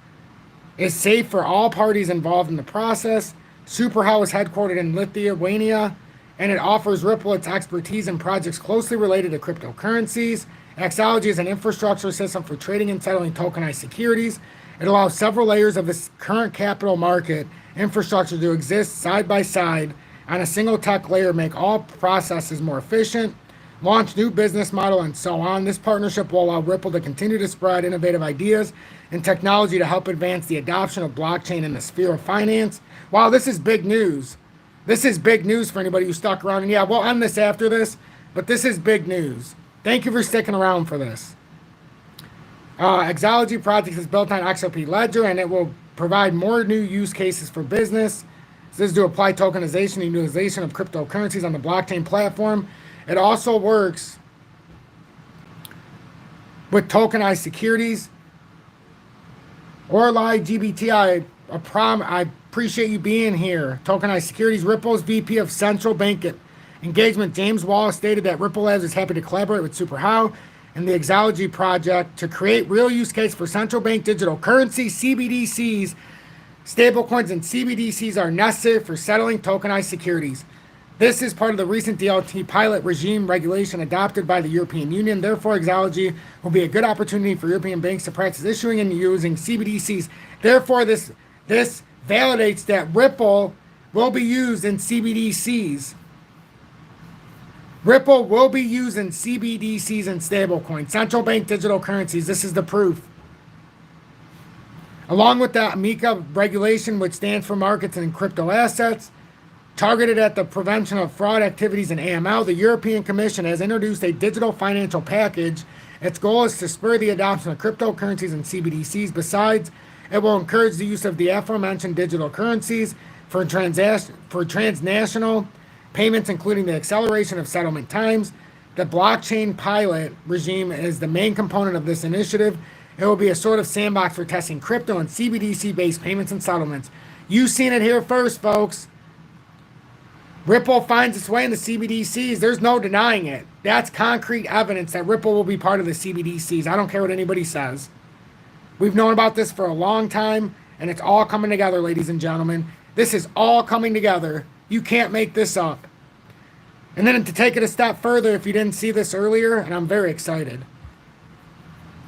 Speaker 1: is safe for all parties involved in the process. SuperHow is headquartered in Lithuania, and it offers Ripple its expertise in projects closely related to cryptocurrencies. Anxology is an infrastructure system for trading and settling tokenized securities. It allows several layers of this current capital market infrastructure to exist side by side on a single tech layer, make all processes more efficient, launch new business model, and so on. This partnership will allow Ripple to continue to spread innovative ideas and technology to help advance the adoption of blockchain in the sphere of finance. Wow, this is big news. This is big news for anybody who stuck around. And yeah, we'll end this after this, but this is big news. Thank you for sticking around for this. Exology project is built on XRP Ledger, and it will provide more new use cases for business. This is to apply tokenization and utilization of cryptocurrencies on the blockchain platform. It also works with tokenized securities. Orly GBT, I appreciate you being here. Tokenized securities. Ripple's VP of Central Bank Engagement, James Wallace, stated that Ripple Labs is happy to collaborate with SuperHow and the Exology project to create real use case for central bank digital currency, CBDCs. Stablecoins and CBDCs are necessary for settling tokenized securities. This is part of the recent DLT pilot regime regulation adopted by the European Union. Therefore, Exology will be a good opportunity for European banks to practice issuing and using CBDCs. Therefore, this validates that Ripple will be used in CBDCs. Ripple will be used in CBDCs and stablecoins, central bank digital currencies. This is the proof. Along with the MiCA regulation, which stands for markets and crypto assets, targeted at the prevention of fraud activities in AML, the European Commission has introduced a digital financial package. Its goal is to spur the adoption of cryptocurrencies and CBDCs. Besides, it will encourage the use of the aforementioned digital currencies for transnational payments, including the acceleration of settlement times. The blockchain pilot regime is the main component of this initiative. It will be a sort of sandbox for testing crypto and CBDC-based payments and settlements. You've seen it here first, folks. Ripple finds its way in the CBDCs. There's no denying it. That's concrete evidence that Ripple will be part of the CBDCs. I don't care what anybody says. We've known about this for a long time, and it's all coming together, ladies and gentlemen. This is all coming together. You can't make this up. And then to take it a step further, if you didn't see this earlier, and I'm very excited.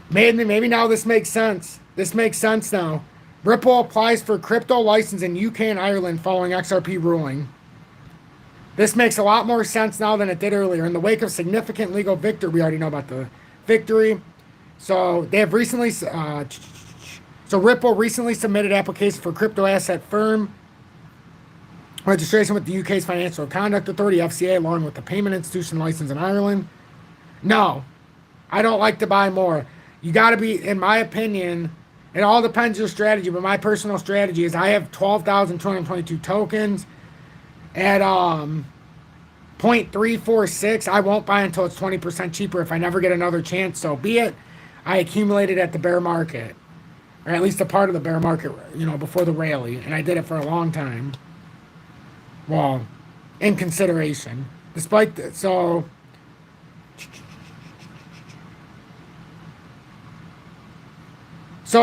Speaker 1: Maybe now this makes sense. This makes sense now. Ripple applies for crypto license in UK and Ireland following XRP ruling. This makes a lot more sense now than it did earlier. In the wake of significant legal victory, we already know about the victory. So they have recently, Ripple recently submitted application for crypto asset firm registration with the UK's Financial Conduct Authority, FCA, along with the payment institution license in Ireland. No, I don't like to buy more. You got to be, in my opinion, it all depends on your strategy, but my personal strategy is I have 12,222 tokens at 0.346. I won't buy until it's 20% cheaper. If I never get another chance, so be it. I accumulated at the bear market, or at least a part of the bear market, before the rally, and I did it for a long time. Well, in consideration, despite that, so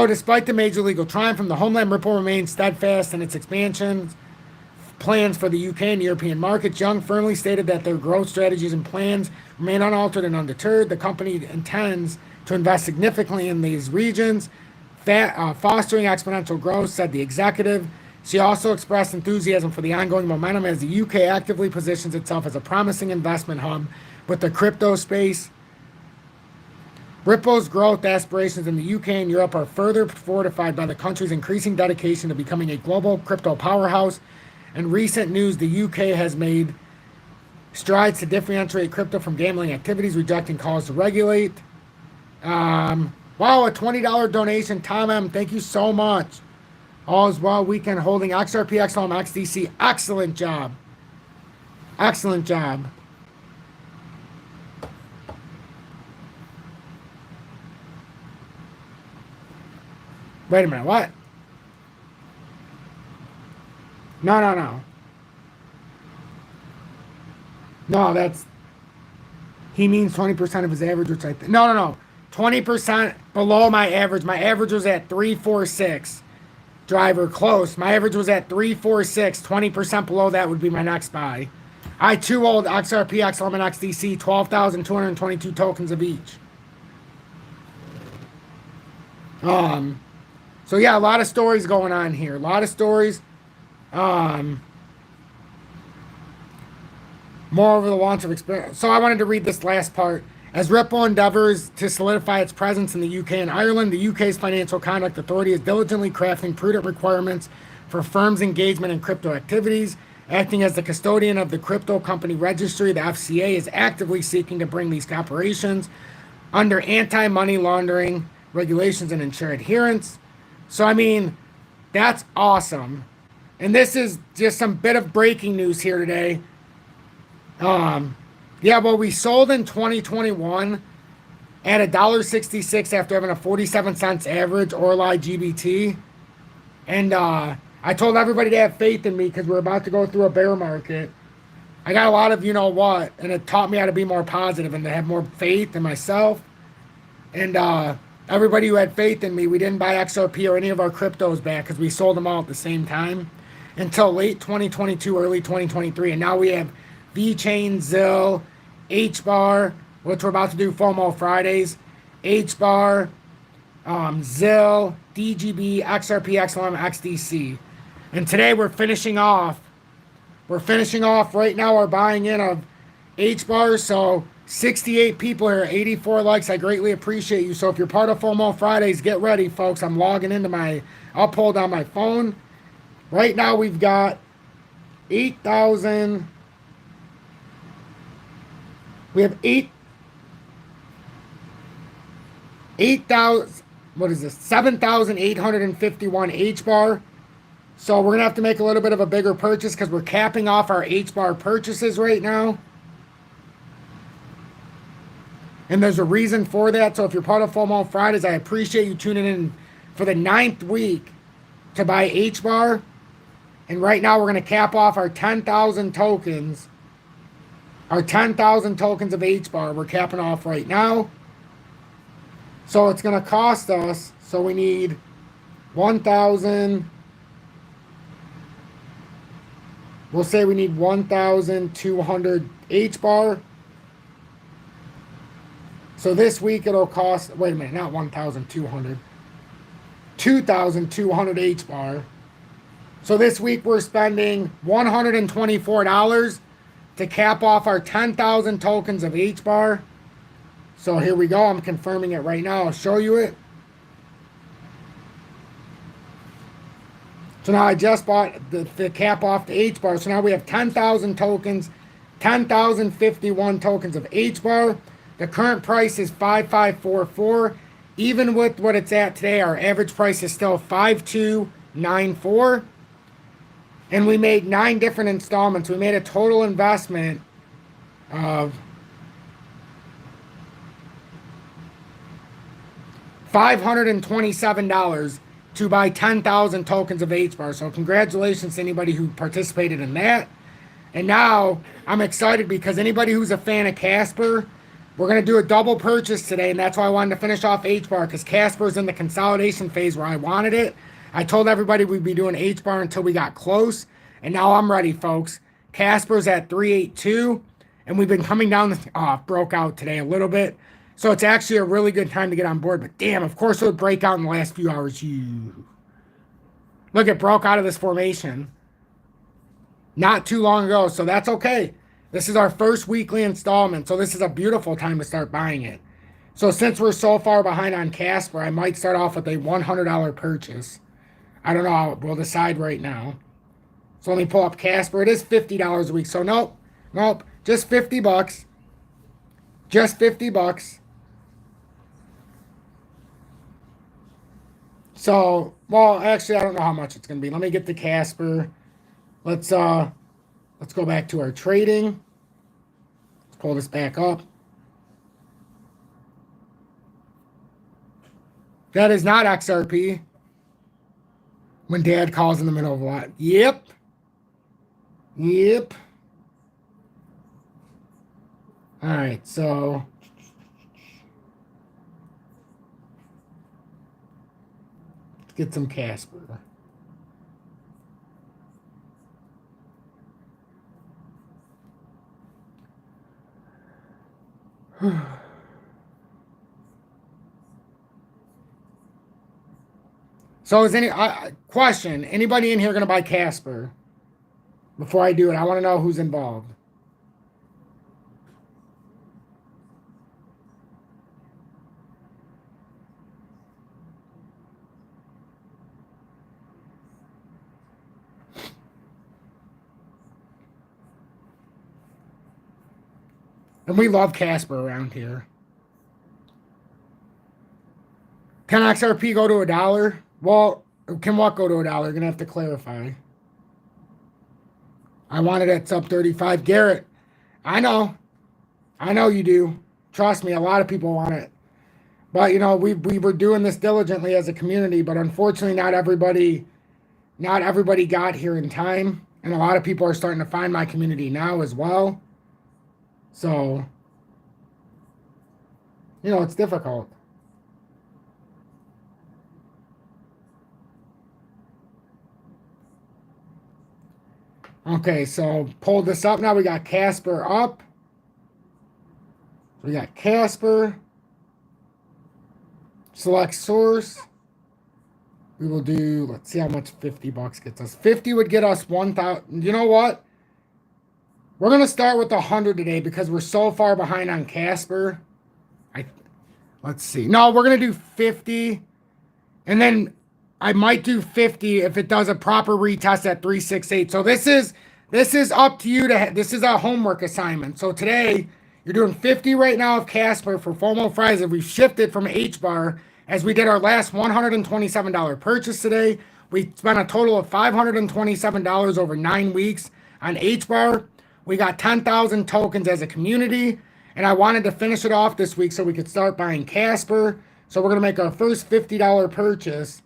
Speaker 1: despite the major legal triumph from the homeland, Ripple remains steadfast in its expansion plans for the UK and European markets. Young firmly stated that their growth strategies and plans remain unaltered and undeterred. The company intends to invest significantly in these regions, fostering exponential growth, said the executive. She also expressed enthusiasm for the ongoing momentum as the UK actively positions itself as a promising investment hub with the crypto space. Ripple's growth aspirations in the UK and Europe are further fortified by the country's increasing dedication to becoming a global crypto powerhouse. In recent news, the UK has made strides to differentiate crypto from gambling activities, rejecting calls to regulate. Wow, a $20 donation. Tom M., thank you so much. All is well. Weekend holding XRP, XLM, XDC. Excellent job. Excellent job. Wait a minute. What? No. No, that's... He means 20% of his average, which I think... No. 20% below my average. My average was at 346. Driver, close. My average was at 346. 20% below that would be my next buy. I too hold XRP, XLM, and XDC, 12,222 tokens of each. So yeah, a lot of stories going on here. A lot of stories. More over the launch of experience. So I wanted to read this last part. As Ripple endeavors to solidify its presence in the UK and Ireland, the UK's Financial Conduct Authority is diligently crafting prudent requirements for firms' engagement in crypto activities. Acting as the custodian of the crypto company registry, the FCA is actively seeking to bring these corporations under anti-money laundering regulations and ensure adherence. So, I mean, that's awesome. And this is just some bit of breaking news here today. Yeah, well, we sold in 2021 at $1.66 after having a 47 cents average Orli GBT. And I told everybody to have faith in me because we're about to go through a bear market. I got a lot of you know what, and it taught me how to be more positive and to have more faith in myself. And everybody who had faith in me, we didn't buy XRP or any of our cryptos back because we sold them all at the same time until late 2022, early 2023. And now we have VeChain, ZIL, HBAR, which we're about to do FOMO Fridays, HBAR, ZIL, DGB, XRP, XLM, XDC. And today we're finishing off. We're finishing off right now our buying in of HBAR. So 68 people here, 84 likes. I greatly appreciate you. So if you're part of FOMO Fridays, get ready, folks. I'm logging into my, I'll pull down my phone. Right now we've got 8,000. We have 8,000, what is this? 7,851 HBAR. So we're going to have to make a little bit of a bigger purchase because we're capping off our HBAR purchases right now. And there's a reason for that. So if you're part of FOMO Fridays, I appreciate you tuning in for the 9th week to buy HBAR. And right now we're going to cap off our 10,000 tokens. Our 10,000 tokens of HBAR we're capping off right now. So it's going to cost us, so we need 1,000. We'll say we need 1,200 HBAR. So this week it'll cost, wait a minute, not 1,200. 2,200 HBAR. So this week we're spending $124 to cap off our 10,000 tokens of HBAR. So here we go. I'm confirming it right now. I'll show you it. So now I just bought the cap off the HBAR. So now we have 10,000 tokens, 10,051 tokens of HBAR. The current price is 5,544. Even with what it's at today, our average price is still 5,294. And we made 9 different installments. We made a total investment of $527 to buy 10,000 tokens of HBAR. So congratulations to anybody who participated in that. And now I'm excited because anybody who's a fan of Casper, we're going to do a double purchase today. And that's why I wanted to finish off HBAR because Casper's in the consolidation phase where I wanted it. I told everybody we'd be doing HBAR until we got close. And now I'm ready, folks. Casper's at 382. And we've been coming down broke out today a little bit. So it's actually a really good time to get on board. But damn, of course it would break out in the last few hours. Look, it broke out of this formation not too long ago. So that's okay. This is our first weekly installment. So this is a beautiful time to start buying it. So since we're so far behind on Casper, I might start off with a $100 purchase. I don't know. We'll decide right now. So let me pull up Casper. It is $50 a week. So nope. Just $50. Just $50. So, well, actually, I don't know how much it's going to be. Let me get the Casper. Let's go back to our trading. Let's pull this back up. That is not XRP. When Dad calls in the middle of a lot. Yep. All right, so let's get some Casper. So is any question, anybody in here going to buy Casper? Before I do it, I want to know who's involved. And we love Casper around here. Can XRP go to $1? Well, can what go to $1? You're gonna have to clarify. I wanted it sub 35. Garrett, I know you do. Trust me, a lot of people want it. But you know, we were doing this diligently as a community, but unfortunately not everybody got here in time. And a lot of people are starting to find my community now as well. So, you know, it's difficult. Okay, so pull this up now. We got Casper up. We got Casper. Select source. We will do, let's see how much 50 bucks gets us. 50 would get us 1,000. You know what? We're going to start with 100 today because we're so far behind on Casper. Let's see. No, we're going to do 50. And then I might do 50 if it does a proper retest at 368. So this is up to you this is a homework assignment. So today you're doing 50 right now of Casper for FOMO Fridays. We've shifted from H-bar as we did our last $127 purchase today. We spent a total of $527 over 9 weeks on H-bar. We got 10,000 tokens as a community, and I wanted to finish it off this week so we could start buying Casper. So we're going to make our first $50 purchase,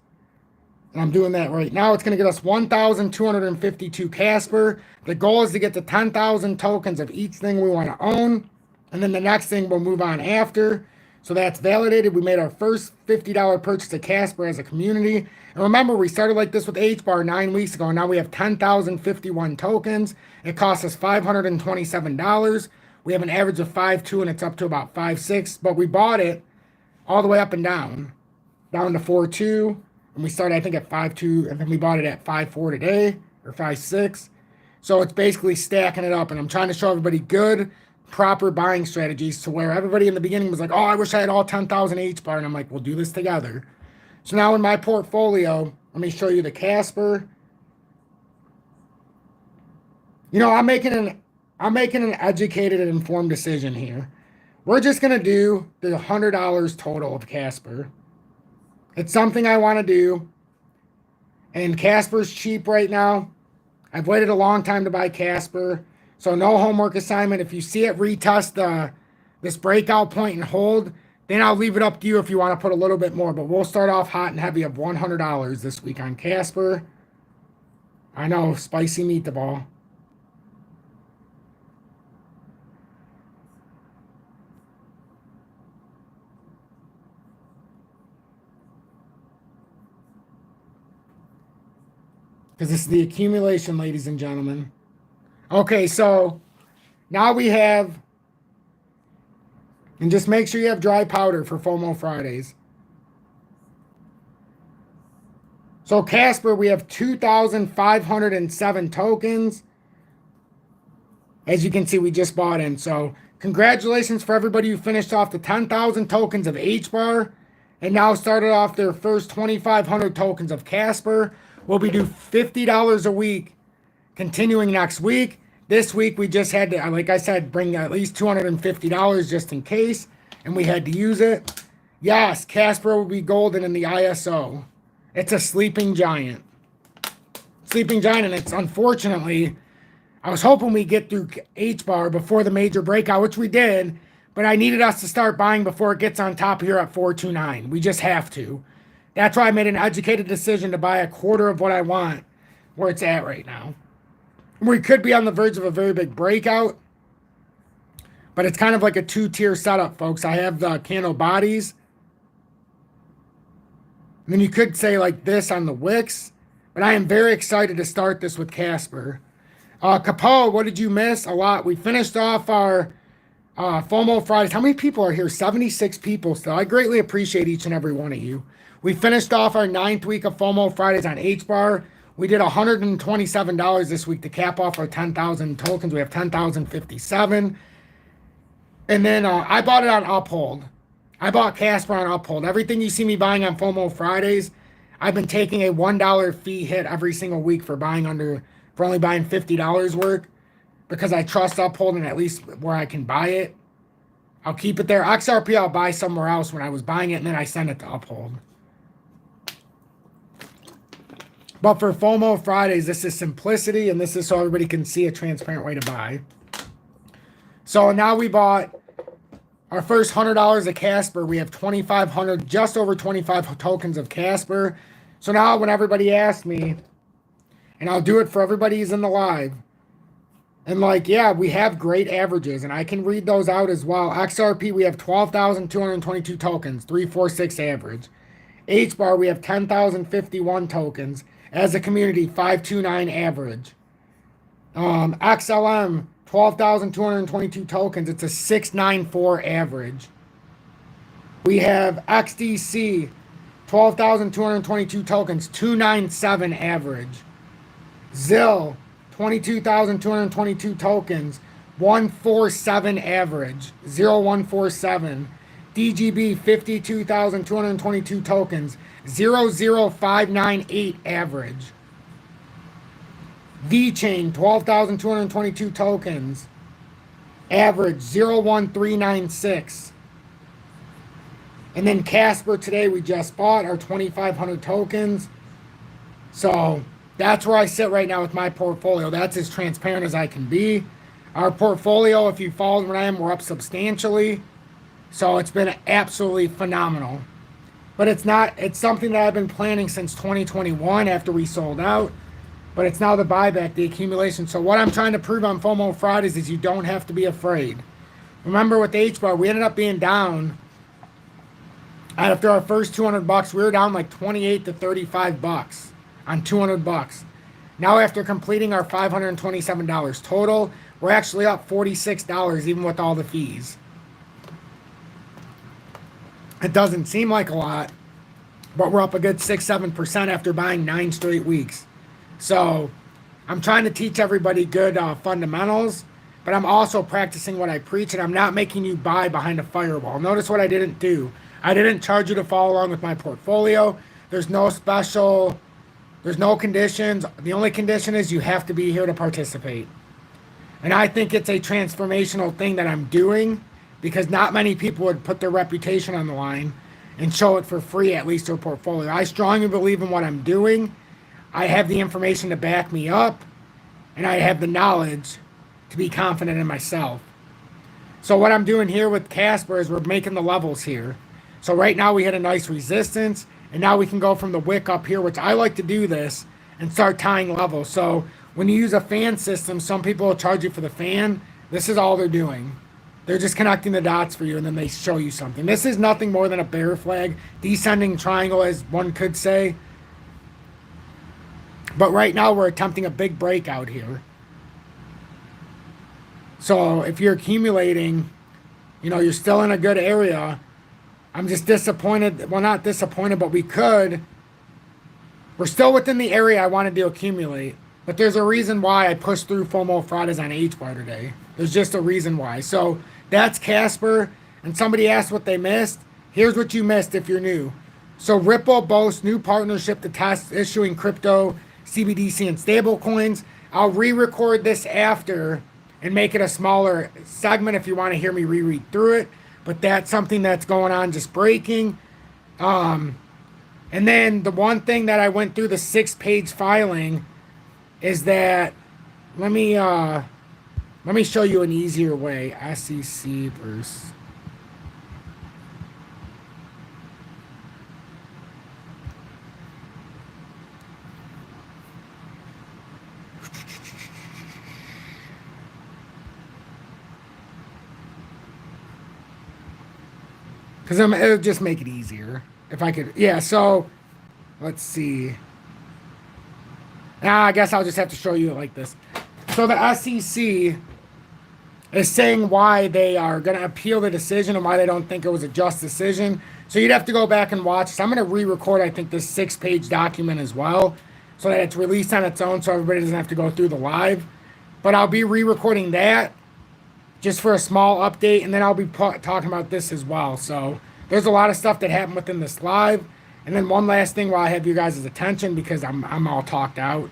Speaker 1: and I'm doing that right now. It's going to get us 1,252 Casper. The goal is to get to 10,000 tokens of each thing we want to own, and then the next thing we'll move on after. So that's validated. We made our first $50 purchase of Casper as a community. And remember, we started like this with H-bar 9 weeks ago. And now we have 10,051 tokens. It costs us $527. We have an average of 5.2 and it's up to about 5.6. But we bought it all the way up and down to 4.2. And we started, I think, at 5.2. And then we bought it at 5.4 today, or 5.6. So it's basically stacking it up. And I'm trying to show everybody good, proper buying strategies to where everybody in the beginning was like, oh, I wish I had all 10,000 H-bar. And I'm like, we'll do this together. So now in my portfolio, let me show you the Casper. You know, I'm making an educated and informed decision here. We're just going to do the $100 total of Casper. It's something I want to do. And Casper's cheap right now. I've waited a long time to buy Casper. So no homework assignment. If you see it retest this breakout point and hold, then I'll leave it up to you if you want to put a little bit more. But we'll start off hot and heavy of $100 this week on Casper. I know, spicy meatball. Because this is the accumulation, ladies and gentlemen. Okay, so now we have, and just make sure you have dry powder for FOMO Fridays. So Casper, we have 2,507 tokens. As you can see, we just bought in. So congratulations for everybody who finished off the 10,000 tokens of H-bar and now started off their first 2,500 tokens of Casper. We'll be due $50 a week continuing next week. This week we just had to, like I said, bring at least $250 just in case, and we had to use it. Yes, Casper will be golden in the ISO. It's a sleeping giant. Sleeping giant, and it's unfortunately, I was hoping we get through H-bar before the major breakout, which we did, but I needed us to start buying before it gets on top here at 429. We just have to. That's why I made an educated decision to buy a quarter of what I want where it's at right now. We could be on the verge of a very big breakout, but it's kind of like a two-tier setup, folks. I have the candle bodies. And then you could say like this on the wicks, but I am very excited to start this with Casper. Capone, what did you miss? A lot. We finished off our FOMO Fridays. How many people are here? 76 people still. I greatly appreciate each and every one of you. We finished off our 9th week of FOMO Fridays on H-bar. We did $127 this week to cap off our 10,000 tokens. We have 10,057. And then I bought it on Uphold. I bought Casper on Uphold. Everything you see me buying on FOMO Fridays, I've been taking a $1 fee hit every single week for only buying $50 worth because I trust Uphold and at least where I can buy it. I'll keep it there. XRP I'll buy somewhere else when I was buying it, and then I send it to Uphold. But for FOMO Fridays, this is simplicity, and this is so everybody can see a transparent way to buy. So now we bought our first $100 of Casper. We have 2,500, just over 25 tokens of Casper. So now when everybody asks me, and I'll do it for everybody who's in the live, and like, yeah, we have great averages, and I can read those out as well. XRP, we have 12,222 tokens, 346 average. HBAR, we have 10,051 tokens. As a community, 529 average. XLM, 12,222 tokens. It's a 694 average. We have XDC, 12,222 tokens, 297 average. ZIL, 22,222 tokens, 147 average, 0147. DGB, 52,222 tokens, 00598 average. VChain, 12,222 tokens, average 01396. And then Casper today, we just bought our 2,500 tokens. So that's where I sit right now with my portfolio. That's as transparent as I can be. Our portfolio, if you followed where I am, we're up substantially. So it's been absolutely phenomenal. But it's something that I've been planning since 2021 after we sold out. But it's now the buyback, the accumulation. So what I'm trying to prove on FOMO Fridays is you don't have to be afraid. Remember with the HBAR, we ended up being down. After our first 200 bucks, we were down like 28 to 35 bucks on 200 bucks. Now after completing our $527 total, we're actually up $46 even with all the fees. It doesn't seem like a lot, but we're up a good 6-7% after buying 9 straight weeks. So I'm trying to teach everybody good fundamentals, but I'm also practicing what I preach, and I'm not making you buy behind a firewall. Notice what I didn't do. I didn't charge you to follow along with my portfolio. There's no special, there's no conditions. The only condition is you have to be here to participate. And I think it's a transformational thing that I'm doing, because not many people would put their reputation on the line and show it for free, at least their portfolio. I strongly believe in what I'm doing. I have the information to back me up, and I have the knowledge to be confident in myself. So what I'm doing here with Casper is we're making the levels here. So right now we hit a nice resistance, and now we can go from the wick up here, which I like to do this, and start tying levels. So when you use a fan system, some people will charge you for the fan. This is all they're doing. They're just connecting the dots for you, and then they show you something. This is nothing more than a bear flag, descending triangle, as one could say. But right now we're attempting a big breakout here. So if you're accumulating, you're still in a good area. I'm just disappointed. Well, not disappointed, but we're still within the area I wanted to accumulate. But there's a reason why I pushed through FOMO Fridays on HBAR today. There's just a reason why. So that's Casper. And somebody asked what they missed. Here's what you missed if you're new. So Ripple boasts new partnership to test issuing crypto, CBDC, and stablecoins. I'll re-record this after and make it a smaller segment if you want to hear me reread through it. But that's something that's going on, just breaking. And then the one thing that I went through the 6-page filing is that, let me show you an easier way. SEC versus. Because it'll just make it easier if I could. Yeah, so let's see. I guess I'll just have to show you it like this. So the SEC is saying why they are going to appeal the decision and why they don't think it was a just decision. So you'd have to go back and watch. So I'm going to re-record, I think, this 6-page document as well, so that it's released on its own so everybody doesn't have to go through the live. But I'll be re-recording that just for a small update, and then I'll be talking about this as well. So there's a lot of stuff that happened within this live. And then one last thing while I have you guys' attention, because I'm all talked out.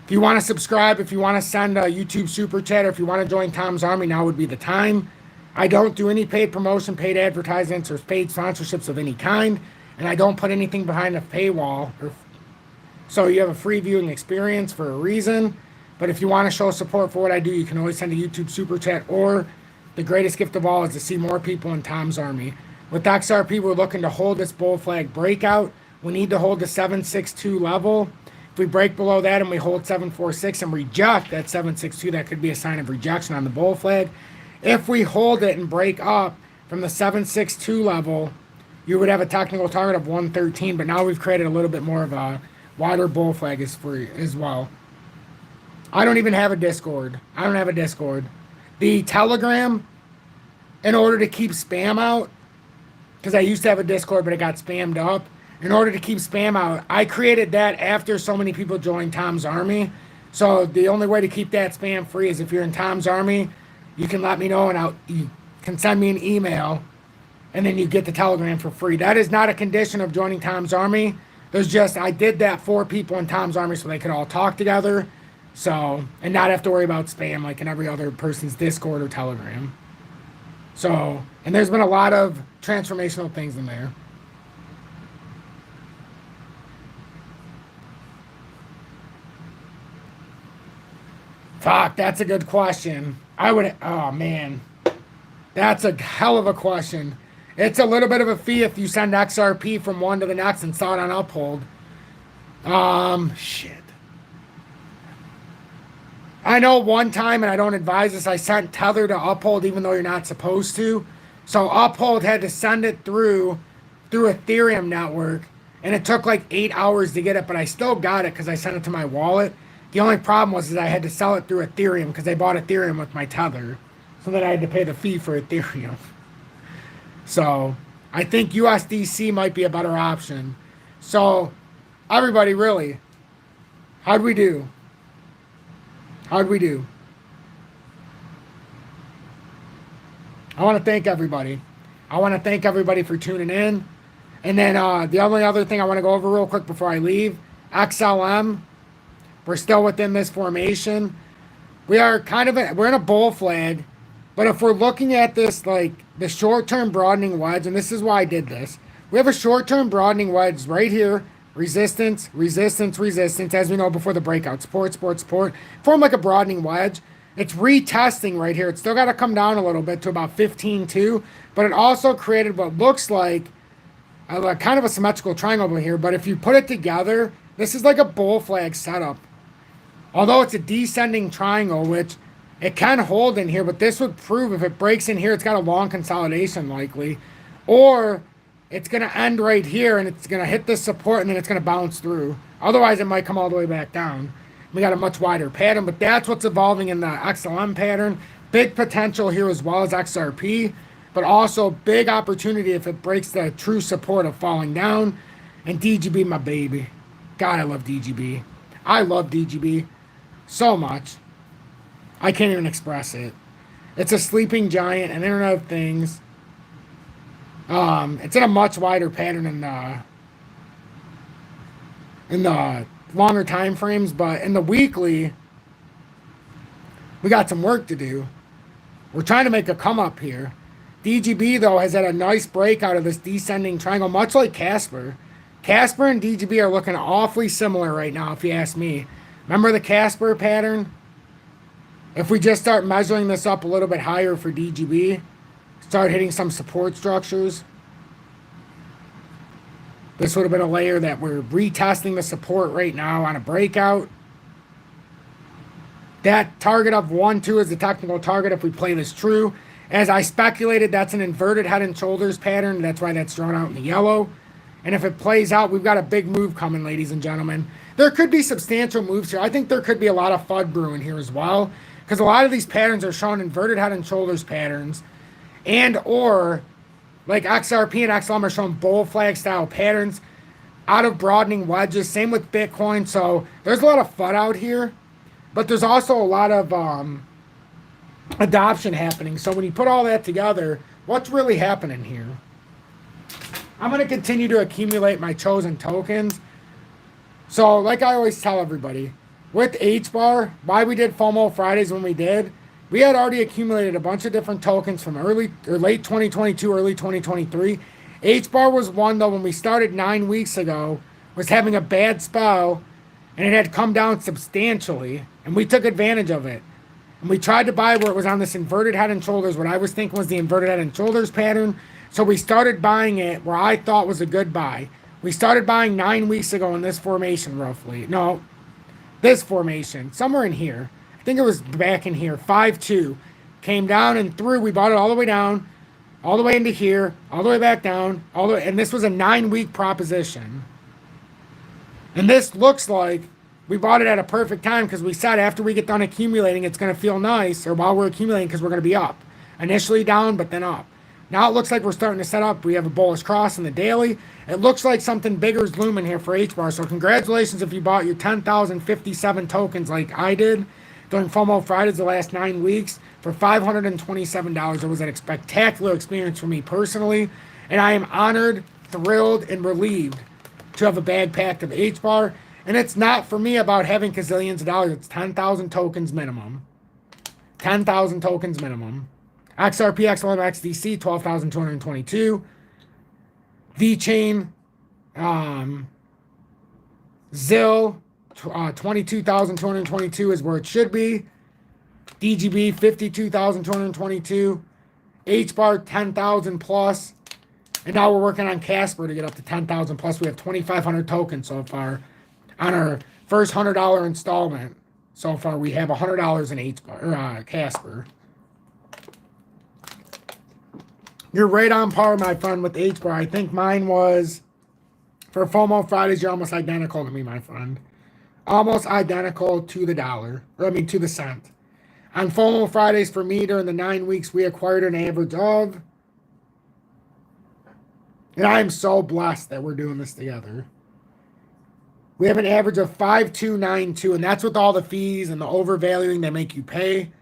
Speaker 1: If you want to subscribe, if you want to send a YouTube super chat, or if you want to join Tom's Army, now would be the time. I don't do any paid promotion, paid advertisements, or paid sponsorships of any kind. And I don't put anything behind a paywall. So you have a free viewing experience for a reason. But if you want to show support for what I do, you can always send a YouTube super chat, or the greatest gift of all is to see more people in Tom's Army. With XRP, we're looking to hold this bull flag breakout. We need to hold the 762 level. If we break below that and we hold 746 and reject that 762, that could be a sign of rejection on the bull flag. If we hold it and break up from the 762 level, you would have a technical target of 113, but now we've created a little bit more of a wider bull flag as well. I don't even have a Discord. I don't have a Discord. The Telegram, in order to keep spam out, because I used to have a Discord, but it got spammed up. In order to keep spam out, I created that after so many people joined Tom's Army. So the only way to keep that spam free is if you're in Tom's Army, you can let me know and you can send me an email, and then you get the Telegram for free. That is not a condition of joining Tom's Army. There's just, I did that for people in Tom's Army so they could all talk together. So, and not have to worry about spam like in every other person's Discord or Telegram. So, and there's been a lot of transformational things in there. Fuck, that's a good question. Oh man, that's a hell of a question. It's a little bit of a fee if you send XRP from one to the next and saw it on Uphold. Shit. I know one time, and I don't advise this, I sent Tether to Uphold even though you're not supposed to. So Uphold had to send it through Ethereum network, and it took like 8 hours to get it, but I still got it because I sent it to my wallet. The only problem was I had to sell it through Ethereum because I bought Ethereum with my Tether. So then I had to pay the fee for Ethereum. So I think USDC might be a better option. So everybody, really, how'd we do? How'd we do? I want to thank everybody. I want to thank everybody for tuning in. And then the only other thing I want to go over real quick before I leave, XLM, we're still within this formation. We're in a bull flag, but if we're looking at this like the short-term broadening wedge, and this is why I did this, we have a short-term broadening wedge right here. Resistance, resistance, resistance, as we know before the breakout. Support, support, support. Form like a broadening wedge. It's retesting right here. It's still got to come down a little bit to about 15.2, but it also created what looks like kind of a symmetrical triangle over here. But if you put it together, this is like a bull flag setup. Although it's a descending triangle, which it can hold in here, but this would prove if it breaks in here, it's got a long consolidation likely. Or it's going to end right here, and it's going to hit this support, and then it's going to bounce through. Otherwise, it might come all the way back down. We got a much wider pattern, but that's what's evolving in the XLM pattern. Big potential here as well as XRP, but also big opportunity if it breaks the true support of falling down. And DGB, my baby. God, I love DGB. I love DGB so much. I can't even express it. It's a sleeping giant, an Internet of Things. It's in a much wider pattern in the longer time frames, but in the weekly, we got some work to do. We're trying to make a come up here. DGB, though, has had a nice break out of this descending triangle, much like Casper. Casper and DGB are looking awfully similar right now, if you ask me. Remember the Casper pattern? If we just start measuring this up a little bit higher for DGB, start hitting some support structures, this would have been a layer that we're retesting the support right now on a breakout. That target of 1-2 is the technical target if we play this true. As I speculated, that's an inverted head and shoulders pattern. That's why that's drawn out in the yellow. And if it plays out, we've got a big move coming, ladies and gentlemen. There could be substantial moves here. I think there could be a lot of FUD brewing here as well, because a lot of these patterns are showing inverted head and shoulders patterns, and or like XRP and XLM are showing bull flag style patterns out of broadening wedges. Same with Bitcoin. So there's a lot of FUD out here, but there's also a lot of adoption happening. So when you put all that together, what's really happening here? I'm going to continue to accumulate my chosen tokens. So like I always tell everybody, with HBAR, why we did FOMO Fridays when we did, we had already accumulated a bunch of different tokens from late 2022, early 2023. HBAR was one, though, when we started 9 weeks ago, was having a bad spell and it had come down substantially, and we took advantage of it. And we tried to buy where it was on this inverted head and shoulders, what I was thinking was the inverted head and shoulders pattern. So we started buying it where I thought was a good buy. We started buying 9 weeks ago in this formation, roughly. No, this formation, somewhere in here. I think it was back in here, 5-2. Came down and through. We bought it all the way down, all the way into here, all the way back down, all the way, and this was a 9-week proposition. And this looks like we bought it at a perfect time because we said after we get done accumulating, it's going to feel nice, or while we're accumulating, because we're going to be up. Initially down, but then up. Now it looks like we're starting to set up. We have a bullish cross in the daily. It looks like something bigger is looming here for H-bar. So congratulations if you bought your 10,057 tokens like I did during FOMO Fridays the last 9 weeks for $527. It was a spectacular experience for me personally. And I am honored, thrilled, and relieved to have a bag packed of H-bar. And it's not for me about having gazillions of dollars. It's 10,000 tokens minimum. 10,000 tokens minimum. XRP, XLM, XDC, 12,222. VeChain, ZIL, 22,222 is where it should be. DGB, 52,222. H-bar, 10,000 plus. And now we're working on Casper to get up to 10,000 plus. We have 2,500 tokens so far. On our first $100 installment, so far we have $100 in H-bar, Casper. You're right on par, my friend, with H-bar. I think mine was, for FOMO Fridays, you're almost identical to me, my friend. Almost identical to the dollar. Or, I mean, to the cent. On FOMO Fridays, for me, during the 9 weeks, we acquired an average of, and I am so blessed that we're doing this together. We have an average of 5,292, and that's with all the fees and the overvaluing they make you pay.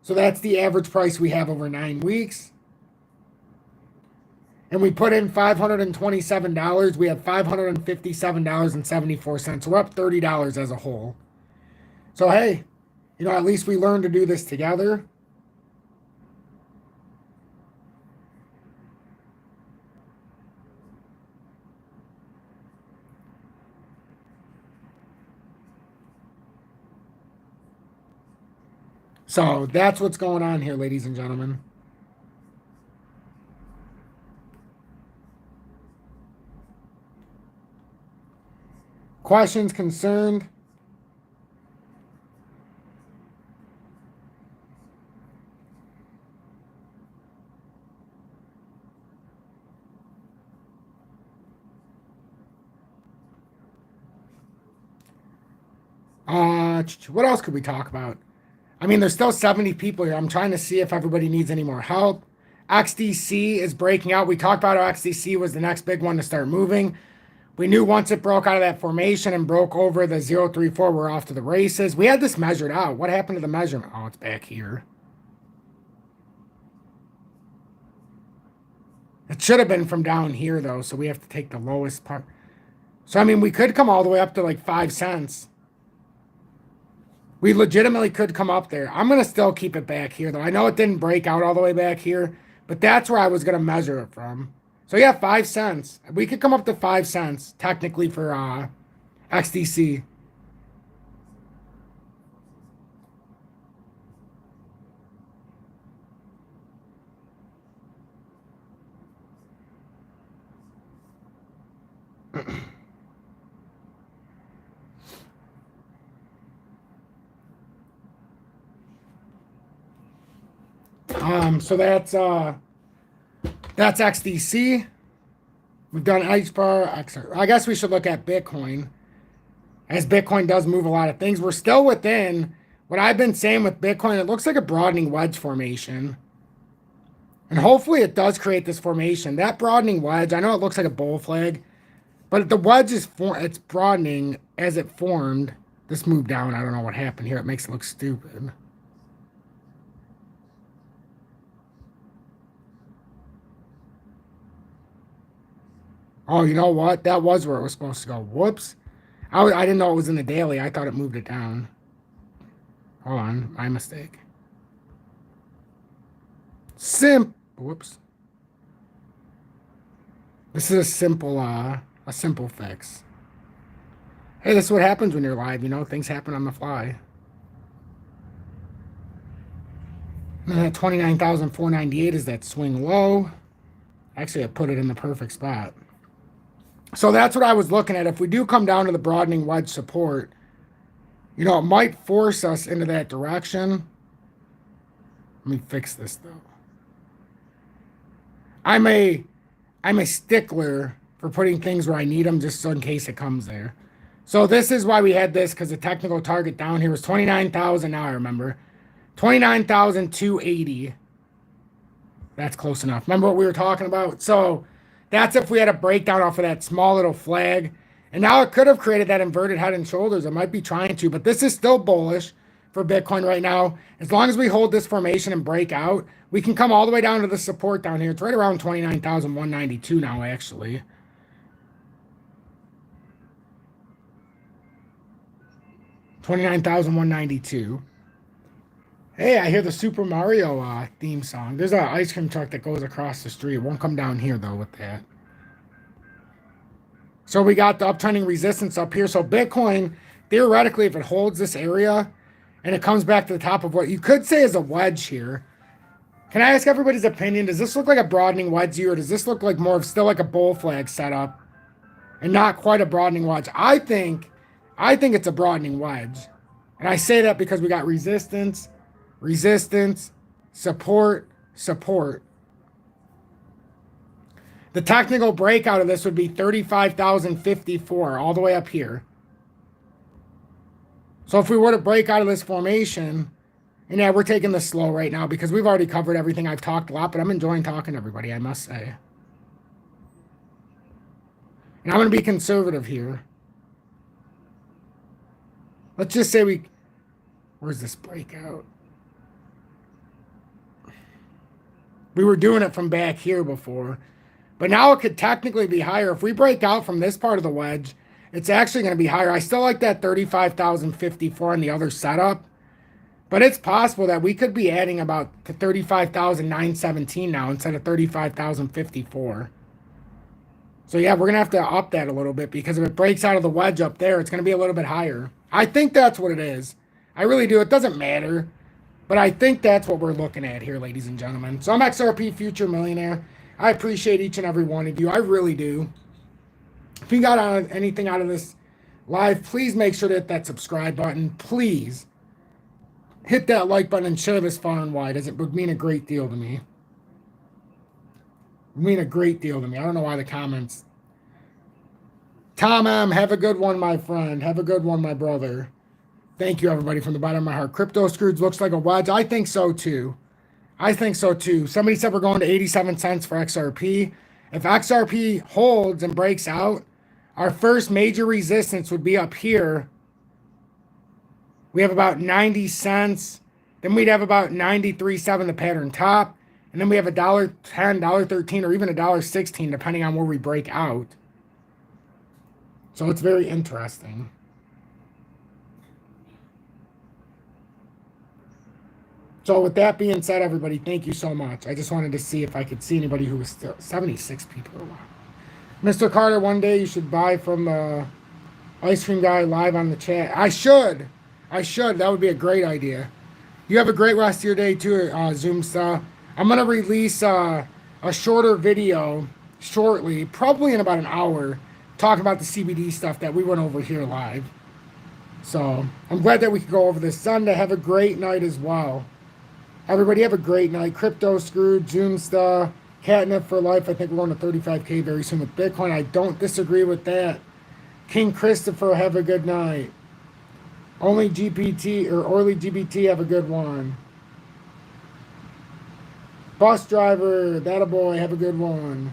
Speaker 1: So that's the average price we have over 9 weeks. And we put in $527. We have $557.74. So we're up $30 as a whole. So hey, you know, at least we learned to do this together. So that's what's going on here, ladies and gentlemen. Questions, concerned? What else could we talk about? I mean, there's still 70 people here. I'm trying to see if everybody needs any more help. XDC is breaking out. We talked about how XDC was the next big one to start moving. We knew once it broke out of that formation and broke over the 034, we're off to the races. We had this measured out. What happened to the measurement? Oh, it's back here. It should have been from down here, though, so we have to take the lowest part. So, I mean, we could come all the way up to like 5 cents. We legitimately could come up there. I'm going to still keep it back here, though. I know it didn't break out all the way back here, but that's where I was going to measure it from. So, yeah, 5 cents. We could come up to 5 cents, technically, for XDC. So that's XDC. We've done H-bar. I guess we should look at Bitcoin, as Bitcoin does move a lot of things. We're still within what I've been saying with Bitcoin. It looks like a broadening wedge formation, and hopefully it does create this formation. That broadening wedge, I know it looks like a bull flag, but the wedge is it's broadening as it formed. This moved down. I don't know what happened here. It makes it look stupid. Oh, you know what? That was where it was supposed to go. Whoops. I didn't know it was in the daily. I thought it moved it down. Hold on. My mistake. Whoops. This is a simple fix. Hey, this is what happens when you're live, you know, things happen on the fly. And that 29,498 is that swing low. Actually, I put it in the perfect spot. So that's what I was looking at. If we do come down to the broadening wedge support, you know, it might force us into that direction. Let me fix this though. I'm a stickler for putting things where I need them just so in case it comes there. So this is why we had this, because the technical target down here was 29,000. Now I remember 29,280. That's close enough. Remember what we were talking about? So that's if we had a breakdown off of that small little flag. And now it could have created that inverted head and shoulders. It might be trying to, but this is still bullish for Bitcoin right now. As long as we hold this formation and break out, we can come all the way down to the support down here. It's right around 29,192 now, actually. $29,192. Hey, I hear the Super Mario theme song. There's an ice cream truck that goes across the street. It won't come down here, though, with that. So we got the uptrending resistance up here. So Bitcoin, theoretically, if it holds this area and it comes back to the top of what you could say is a wedge here. Can I ask everybody's opinion? Does this look like a broadening wedge here, or does this look like more of still like a bull flag setup and not quite a broadening wedge? I think it's a broadening wedge. And I say that because we got resistance, support. The technical breakout of this would be 35,054 all the way up here. So if we were to break out of this formation, and yeah, we're taking this slow right now because we've already covered everything. I've talked a lot, but I'm enjoying talking to everybody, I must say. And I'm going to be conservative here. Let's just say where's this breakout? We were doing it from back here before. But now it could technically be higher. If we break out from this part of the wedge, it's actually going to be higher. I still like that 35,054 on the other setup. But it's possible that we could be adding about to 35,917 now instead of 35,054. So yeah, we're going to have to up that a little bit because if it breaks out of the wedge up there, it's going to be a little bit higher. I think that's what it is. I really do. It doesn't matter. But I think that's what we're looking at here, ladies and gentlemen. So I'm XRP Future Millionaire. I appreciate each and every one of you. I really do. If you got anything out of this live, please make sure to hit that subscribe button. Please hit that like button and share this far and wide, as it would mean a great deal to me. It would mean a great deal to me. I don't know why the comments. Tom M., have a good one, my friend. Have a good one, my brother. Thank you, everybody, from the bottom of my heart. Crypto Scrooge looks like a wedge. I think so, too. Somebody said we're going to 87 cents for XRP. If XRP holds and breaks out, our first major resistance would be up here. We have about 90 cents. Then we'd have about 93.7 the pattern top. And then we have $1.10, $1.13, or even $1.16, depending on where we break out. So it's very interesting. So with that being said, everybody, thank you so much. I just wanted to see if I could see anybody who was still 76 people. Mr. Carter, one day you should buy from the ice cream guy live on the chat. I should. That would be a great idea. You have a great rest of your day too, Zoomsta. I'm going to release a shorter video shortly, probably in about an hour, talking about the CBD stuff that we went over here live. So I'm glad that we could go over this. Sunday, have a great night as well. Everybody have a great night. Crypto Screwed, Zoomsta, Catnip for Life. I think we're going to 35K very soon with Bitcoin. I don't disagree with that. King Christopher, have a good night. Only GPT, have a good one. Bus driver, that a boy, have a good one.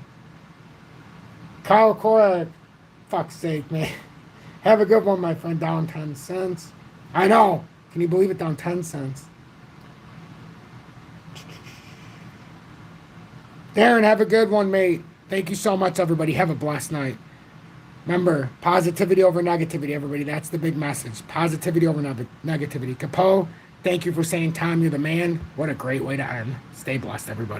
Speaker 1: Kyle Korak, fuck's sake, man. Have a good one, my friend. Down 10 cents. I know. Can you believe it? Down 10 cents. Darren, have a good one, mate. Thank you so much, everybody. Have a blessed night. Remember, positivity over negativity, everybody. That's the big message. Positivity over negativity. Capo, thank you for saying, Tom, you're the man. What a great way to end. Stay blessed, everybody.